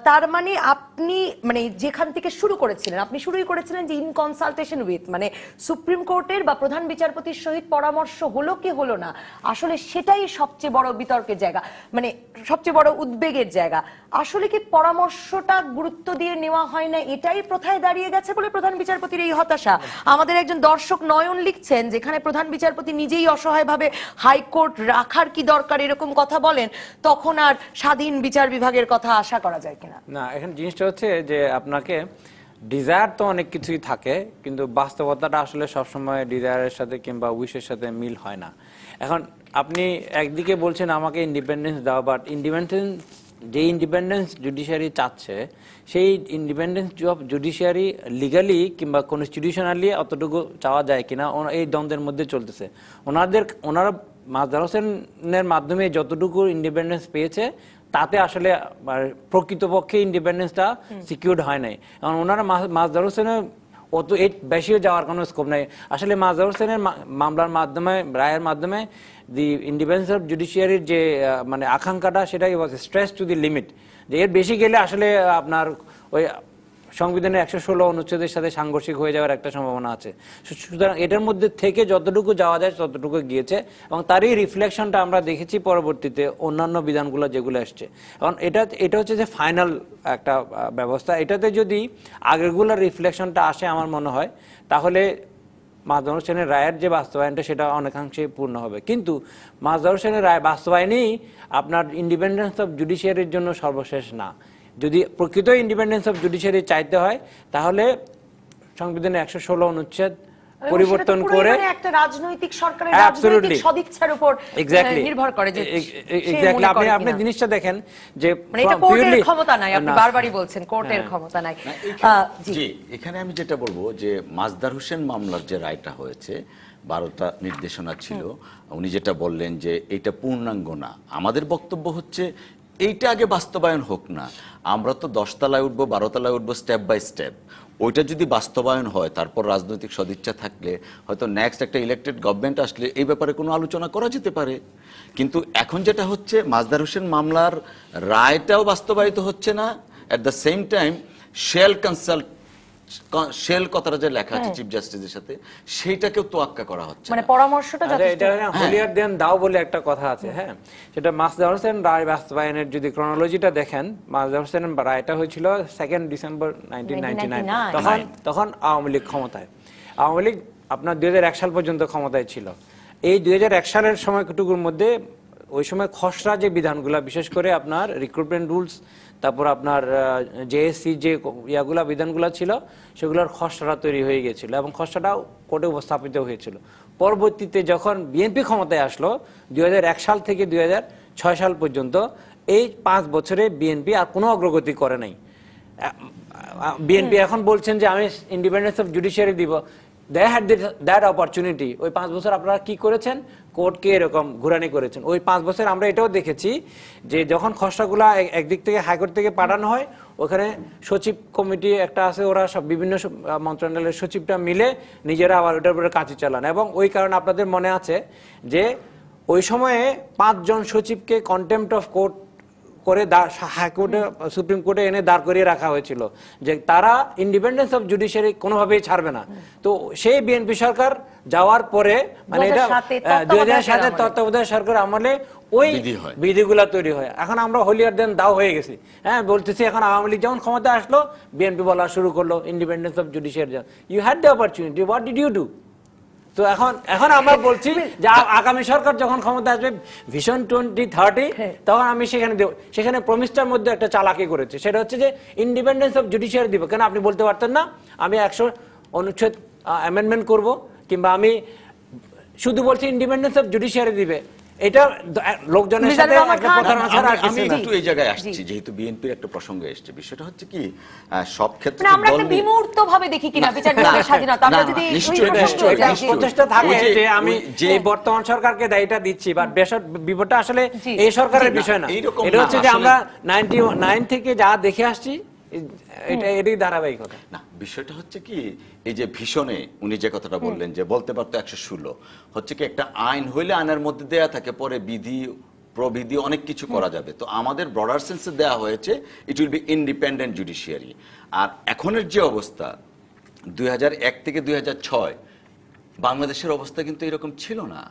তার মানে আপনি মানে যেখান থেকে শুরু করেছিলেন, আপনি শুরুই করেছিলেন যে ইন কনসালটেশন উইথ মানে সুপ্রিম কোর্টের বা প্রধান বিচারপতির সহিত পরামর্শ হলো কি হলো না, আসলে সেটাই সবচেয়ে বড় বিতর্কের জায়গা, মানে সবচেয়ে বড় উদ্বেগের জায়গা। আসলে কি পরামর্শটা গুরুত্ব দিয়ে নেওয়া হয় না, এটাই প্রথায় দাঁড়িয়ে গেছে বলে প্রধান বিচারপতির এই হতাশা? আমাদের একজন দর্শক নয়ন লিখছেন যেখানে প্রধান বিচারপতি নিজেই অসহায়ভাবে হাইকোর্ট রাখার কি দরকার এরকম কথা বলেন, তখন আর স্বাধীন বিচার বিভাগের কথা আশা করা যায় কিনা? না, এখন জিনিসটা হচ্ছে যে আপনাকে ডিজায়ার তো অনেক কিছুই থাকে, কিন্তু বাস্তবতাটা আসলে সবসময় ডিজায়ারের সাথে কিংবা উইশের সাথে মিল হয় না। এখন আপনি একদিকে বলছেন আমাকে ইন্ডিপেন্ডেন্স দাও, বাট যে ইন্ডিপেন্ডেন্স জুডিশিয়ারি চাচ্ছে সেই ইন্ডিপেন্ডেন্স অফ জুডিশিয়ারি লিগালি কিংবা কনস্টিটিউশনালি অতটুকু চাওয়া যায় কিনা, এই দ্বন্দ্বের মধ্যে চলতেছে। ওনারা মাজহার হোসেনের মাধ্যমে যতটুকু ইন্ডিপেন্ডেন্স পেয়েছে তাতে আসলে প্রকৃতপক্ষে ইন্ডিপেন্ডেন্সটা সিকিউরড হয় নাই। কারণ ওনারা মাজহার হোসেনের অত বেশিও যাওয়ার কোনো স্কোপ নাই। আসলে মাজহার হোসেনের মামলার মাধ্যমে, রায়ের মাধ্যমে দি ইন্ডিপেন্ডেন্স অফ জুডিশিয়ারির যে মানে আকাঙ্ক্ষাটা, সেটাই ওয়াজ স্ট্রেস টু দি লিমিট, যে এর বেশি গেলে আসলে আপনার ওই সংবিধানের 116 অনুচ্ছেদের সাথে সাংঘর্ষিক হয়ে যাওয়ার একটা সম্ভাবনা আছে। সুতরাং এটার মধ্যে থেকে যতটুকু যাওয়া যায় ততটুকু গিয়েছে, এবং তারই রিফ্লেকশনটা আমরা দেখেছি পরবর্তীতে অন্যান্য বিধানগুলো যেগুলো আসছে। কারণ এটা হচ্ছে যে ফাইনাল একটা ব্যবস্থা। এটাতে যদি আগেরগুলোর রিফ্লেকশনটা আসে আমার মনে হয়, তাহলে মাজহার হোসেনের রায়ের যে বাস্তবায়নটা সেটা অনেকাংশে পূর্ণ হবে। কিন্তু মাজহার হোসেনের রায় বাস্তবায়নই আপনার ইন্ডিপেন্ডেন্স অফ জুডিশিয়ারির জন্য সর্বশেষ না। যদি প্রকৃত ইন্ডিপেন্ডেন্স অফ জুডিশিয়ারি চাইতে হয়, তাহলে সংবিধানের 116 অনুচ্ছেদ পরিবর্তন করে একটা রাজনৈতিক সরকারের রাজনৈতিক সদিচ্ছার উপর নির্ভর করে। যে এক্স্যাক্টলি আপনি জিনিসটা দেখেন যে মানে এটা কোর্টের ক্ষমতা নাই, আপনি বারবারই বলছেন কোর্টের ক্ষমতা নাই। জি, এখানে আমি যেটা বলবো যে মাজহার হোসেন মামলার যে রায়টা হয়েছে, 12টা নির্দেশনা ছিল, উনি যেটা বললেন যে এটা পূর্ণাঙ্গ না। আমাদের বক্তব্য হচ্ছে এইটা আগে বাস্তবায়ন হোক না। আমরা তো 10 তলায় উঠবো, 12 তলায় উঠবো, স্টেপ বাই স্টেপ। ওইটা যদি বাস্তবায়ন হয়, তারপর রাজনৈতিক সদিচ্ছা থাকলে হয়তো নেক্সট একটা ইলেক্টেড গভর্নমেন্ট আসলে এই ব্যাপারে কোনো আলোচনা করা যেতে পারে। কিন্তু এখন যেটা হচ্ছে, মাজহার হোসেন মামলার রায়টাও বাস্তবায়িত হচ্ছে না, at the same time shall কথাটা যে লেখা আছে চিফ জাস্টিসের সাথে, সেইটাকেও তোয়াক্কা করা হচ্ছে। মানে পরামর্শটা এটা হোলিয়ার দেন দাও বলে একটা কথা আছে। হ্যাঁ, সেটা মাজহার হোসেন রায় বাস্তবায়নের যদি ক্রনোলজিটা দেখেন, মাজহার হোসেনের রায়টা হয়েছিল 2 ডিসেম্বর 1999। তখন আওয়ামী লীগ ক্ষমতায়। আওয়ামী লীগ আপনার 2001 সাল পর্যন্ত ক্ষমতায় ছিল। এই 2001 সালের সময়টুকুর মধ্যে ওই সময় খসড়া যে বিধানগুলা, বিশেষ করে আপনার রিক্রুটমেন্ট রুলস, তারপর আপনার জেএসসি যে ইয়াগুলা বিধানগুলো ছিল, সেগুলোর খসড়া তৈরি হয়ে গেছিল এবং খসড়াটাও কোর্টে উপস্থাপিত হয়েছিল। পরবর্তীতে যখন বিএনপি ক্ষমতায় আসলো 2001 সাল থেকে 2006 সাল পর্যন্ত, এই 5 বছরে বিএনপি আর কোনো অগ্রগতি করে নাই। বিএনপি এখন বলছেন যে আমি ইন্ডিপেন্ডেন্স অফ জুডিশিয়ারি দিব। They had that opportunity. ওই 5 বছর আপনারা কি করেছেন? কোর্টকে এরকম ঘুরানি করেছেন। ওই 5 বছর আমরা এটাও দেখেছি যে যখন খসড়াগুলা একদিক থেকে হাইকোর্ট থেকে পাঠানো হয়, ওখানে সচিব কমিটি একটা আছে, ওরা সব বিভিন্ন মন্ত্রণালয়ের সচিবটা মিলে নিজেরা আবার ওটার উপরে কাজ চালান। এবং ওই কারণে আপনাদের মনে আছে যে ওই সময়ে 5 জন সচিবকে কন্টেম্পট অফ কোর্ট করে হাইকোর্টে, সুপ্রিম কোর্টে এনে দাঁড় করিয়ে রাখা হয়েছিল যে তারা ইন্ডিপেন্ডেন্স অফ জুডিশিয়ারি কোনোভাবেই ছাড়বে না। তো সেই বিএনপি সরকার যাওয়ার পরে, মানে এটা 2007 তত্ত্বাবধায়ক সরকার আমলে ওই বিধিগুলা তৈরি হয়। এখন আমরা হোলিয়ার দেন দাও হয়ে গেছি। হ্যাঁ, বলতেছি এখন আওয়ামী লীগ যখন ক্ষমতা আসলো, বিএনপি বলা শুরু করলো independence of judiciary. You had the opportunity, what did you do? তো এখন আমরা বলছি যে আগামী সরকার যখন ক্ষমতা আসবে, ভিশন 2030, তখন আমি সেখানে প্রমিসটার মধ্যে একটা চালাকি করেছে। সেটা হচ্ছে যে ইন্ডিপেন্ডেন্স অফ জুডিশিয়ারি দিব। কেন আপনি বলতে পারতেন না আমি 100 অনুচ্ছেদ অ্যামেন্ডমেন্ট করব, কিংবা আমি শুধু বলছি ইন্ডিপেন্ডেন্স অফ জুডিশিয়ারি দিবে? এটা লোকজনের সাথে আমি একটু এই জায়গায় আসছি, যেহেতু বিএনপির একটা প্রসঙ্গ এসেছে। বিষয়টা হচ্ছে কি, সব ক্ষেত্রে আমরা একটা বিমূর্ত ভাবে দেখি কিনা বিচার বিভাগের স্বাধীনতা, আমরা যদি প্রচেষ্টা থাকে যে আমি যে বর্তমান সরকারকে দায়িত্ব দিচ্ছি, বাট বিপদটা আসলে এই সরকারের বিষয় না। এটা হচ্ছে যে আমরা 99 থেকে যা দেখে আসছি, এটাই ধারাবাহিকতা না। বিষয়টা হচ্ছে কি, এই যে ভীষণে উনি যে কথাটা বললেন যে বলতে পারতো 116, হচ্ছে কি একটা আইন হইলে আইনের মধ্যে দেয়া থাকে, পরে বিধি প্রবিধি অনেক কিছু করা যাবে। তো আমাদের ব্রডার সেন্সে দেয়া হয়েছে it will be independent judiciary. আর এখনের যে অবস্থা, 2001 থেকে 2006 বাংলাদেশের অবস্থা কিন্তু এরকম ছিল না।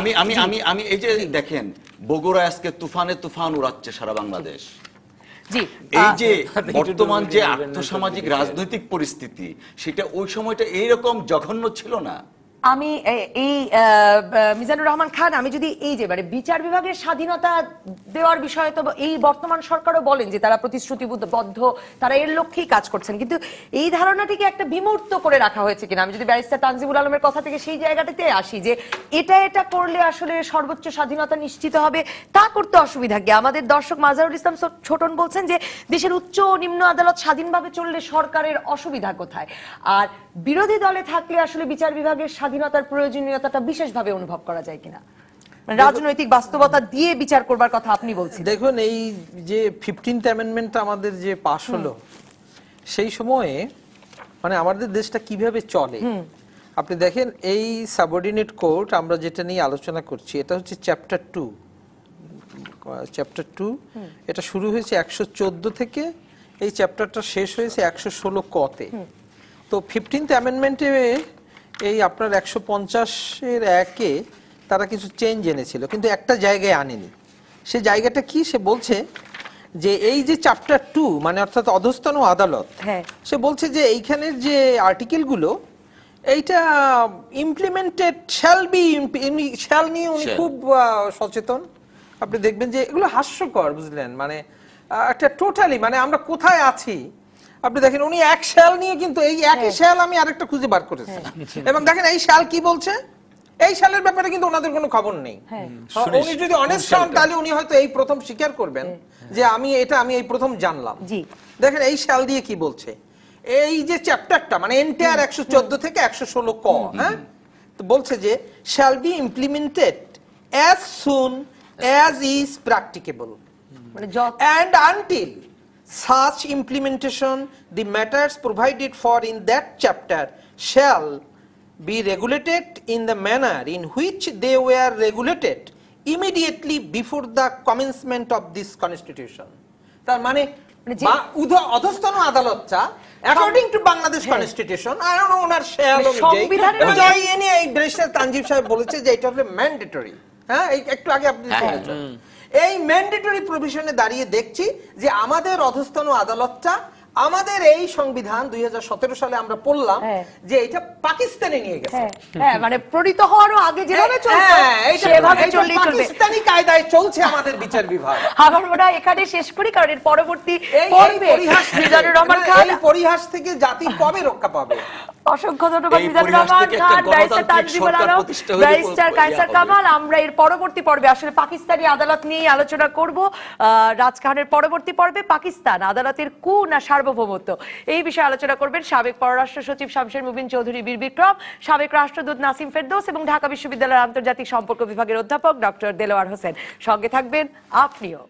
আমি এই যে দেখেন, বগুড়া আজকে তুফান উড়াচ্ছে সারা বাংলাদেশ। এই যে বর্তমান যে আর্থসামাজিক রাজনৈতিক পরিস্থিতি, সেটা ওই সময়টা এইরকম জঘন্য ছিল না। আমি এই মিজানুর রহমান খান, আমি যদি এই যে মানে বিচার বিভাগের স্বাধীনতা দেওয়ার বিষয়ে তো এই বর্তমান সরকারও বলেন যে তারা প্রতিশ্রুতিবদ্ধ, তারা এর লক্ষ্যেই কাজ করছেন, কিন্তু এই ধারণাটিকে একটা বিমূর্ত করে রাখা হয়েছে কিনা? আমি যদি ব্যারিস্টার তানজিবুল আলমের কথা থেকে সেই জায়গাটাতে আসি যে এটা করলে আসলে সর্বোচ্চ স্বাধীনতা নিশ্চিত হবে, তা করতে অসুবিধা কি? আমাদের দর্শক মাজারুল ইসলাম ছোটন বলছেন যে দেশের উচ্চ ও নিম্ন আদালত স্বাধীনভাবে চললে সরকারের অসুবিধা কোথায়? আর বিরোধী দলে থাকলে আসলে বিচার বিভাগের স্বাধীনতার প্রয়োজনীয়তাটা বিশেষভাবে অনুভব করা যায় কিনা? রাজনৈতিক বাস্তবতা দিয়ে বিচার করবার কথা আপনি বলছেন। দেখুন, এই যে 15th অ্যামেন্ডমেন্ট আমাদের যে পাশ হলো, সেই সময়ে মানে আমাদের দেশটা কিভাবে চলে আপনি দেখেন। এই সাবঅর্ডিনেট কোর্ট আমরা যেটা নিয়ে আলোচনা করছি, এটা হচ্ছে চ্যাপ্টার 2। এটা শুরু হয়েছে 114 থেকে, এই চ্যাপ্টারটা শেষ হয়েছে 116 কতে। তো 15th অ্যামেন্ডমেন্টে এই আপনার 150-এর 1-এ তারা কিছু চেঞ্জ এনেছিল, কিন্তু একটা জায়গায় আনেনি। সে জায়গাটা কি? সে বলছে যে এই যে চ্যাপ্টার 2 মানে অর্থাৎ অধস্তন আদালত, সে বলছে যে এইখানের যে আর্টিকেলগুলো এইটা ইমপ্লিমেন্টেড শ্যাল নিয়ে উনি খুব সচেতন। আপনি দেখবেন যে এগুলো হাস্যকর, বুঝলেন? মানে একটা টোটালি মানে আমরা কোথায় আছি আপনি দেখেন, উনি এক শ্যাল নিয়ে কিন্তু এই একই শ্যাল আমি আরেকটা খুঁজে বার করেছি, এবং দেখেন এই শ্যাল কি বলছে, এই শ্যালের ব্যাপারে কিন্তু ওনাদের কোনো খবর নেই। উনি যদি অনেস্ট হন তাহলে উনি হয়তো এই প্রথম স্বীকার করবেন যে আমি এই প্রথম জানলাম। দেখেন এই শ্যাল দিয়ে কি বলছে, এই যে চ্যাপ্টারটা মানে এন্টায়ার 114 থেকে 116 ক, হ্যাঁ, তো বলছে যে shall be implemented as soon as is practicable and until such implementation the matters provided for in that chapter shall be regulated in the manner in which they were regulated immediately before the commencement of this constitution. তার মানে অধস্তন আদালতটা according to Bangladesh constitution, I don't know ওনার share অনুযায়ী এই barrister Tanjib সাহেব বলেছে যে এটা হলো ম্যান্ডেটরি। হ্যাঁ, একটু আগে আপনি বলেছেন এই ম্যান্ডেটরি প্রভিশনে দাঁড়িয়ে দেখছি যে আমাদের অধস্তন আদালতটা আমাদের এই সংবিধান 2017 সালে আমরা পড়লাম যে এটা পাকিস্তানে নিয়ে গেছে। মানে প্রণীত হওয়ারও আগে যেভাবে চলতো সেভাবে চললেই চলবে, পাকিস্তানি কায়দায় চলছে আমাদের বিচার বিভাগ। আমার মনে হয় এখানে শেষ করি, কারণ এর পরবর্তী পর্বে মিজানুর রহমান খান, এই পরিহাস থেকে জাতি কবে রক্ষা পাবে? অসংখ্য ধন্যবাদ মিজানুর রহমান খান, ব্যারিস্টার তানজিবুল আলম, ব্যারিস্টার কায়সার কামাল। আমরা এর পরবর্তী পর্বে আসলে পাকিস্তানি আদালত নিয়ে আলোচনা করব। রাজখানের পরবর্তী পর্বে পাকিস্তান আদালতের কু না সার্বভৌমত্ব, এই বিষয়ে আলোচনা করবেন সাবেক পররাষ্ট্র সচিব শামশের মুবিন চৌধুরী বীর বিক্রম, সাবেক রাষ্ট্রদূত নাসিম ফেরদৌস এবং ঢাকা বিশ্ববিদ্যালয়ের আন্তর্জাতিক সম্পর্ক বিভাগের অধ্যাপক ডক্টর দেলোয়ার হোসেন। সঙ্গে থাকবেন আপনিও।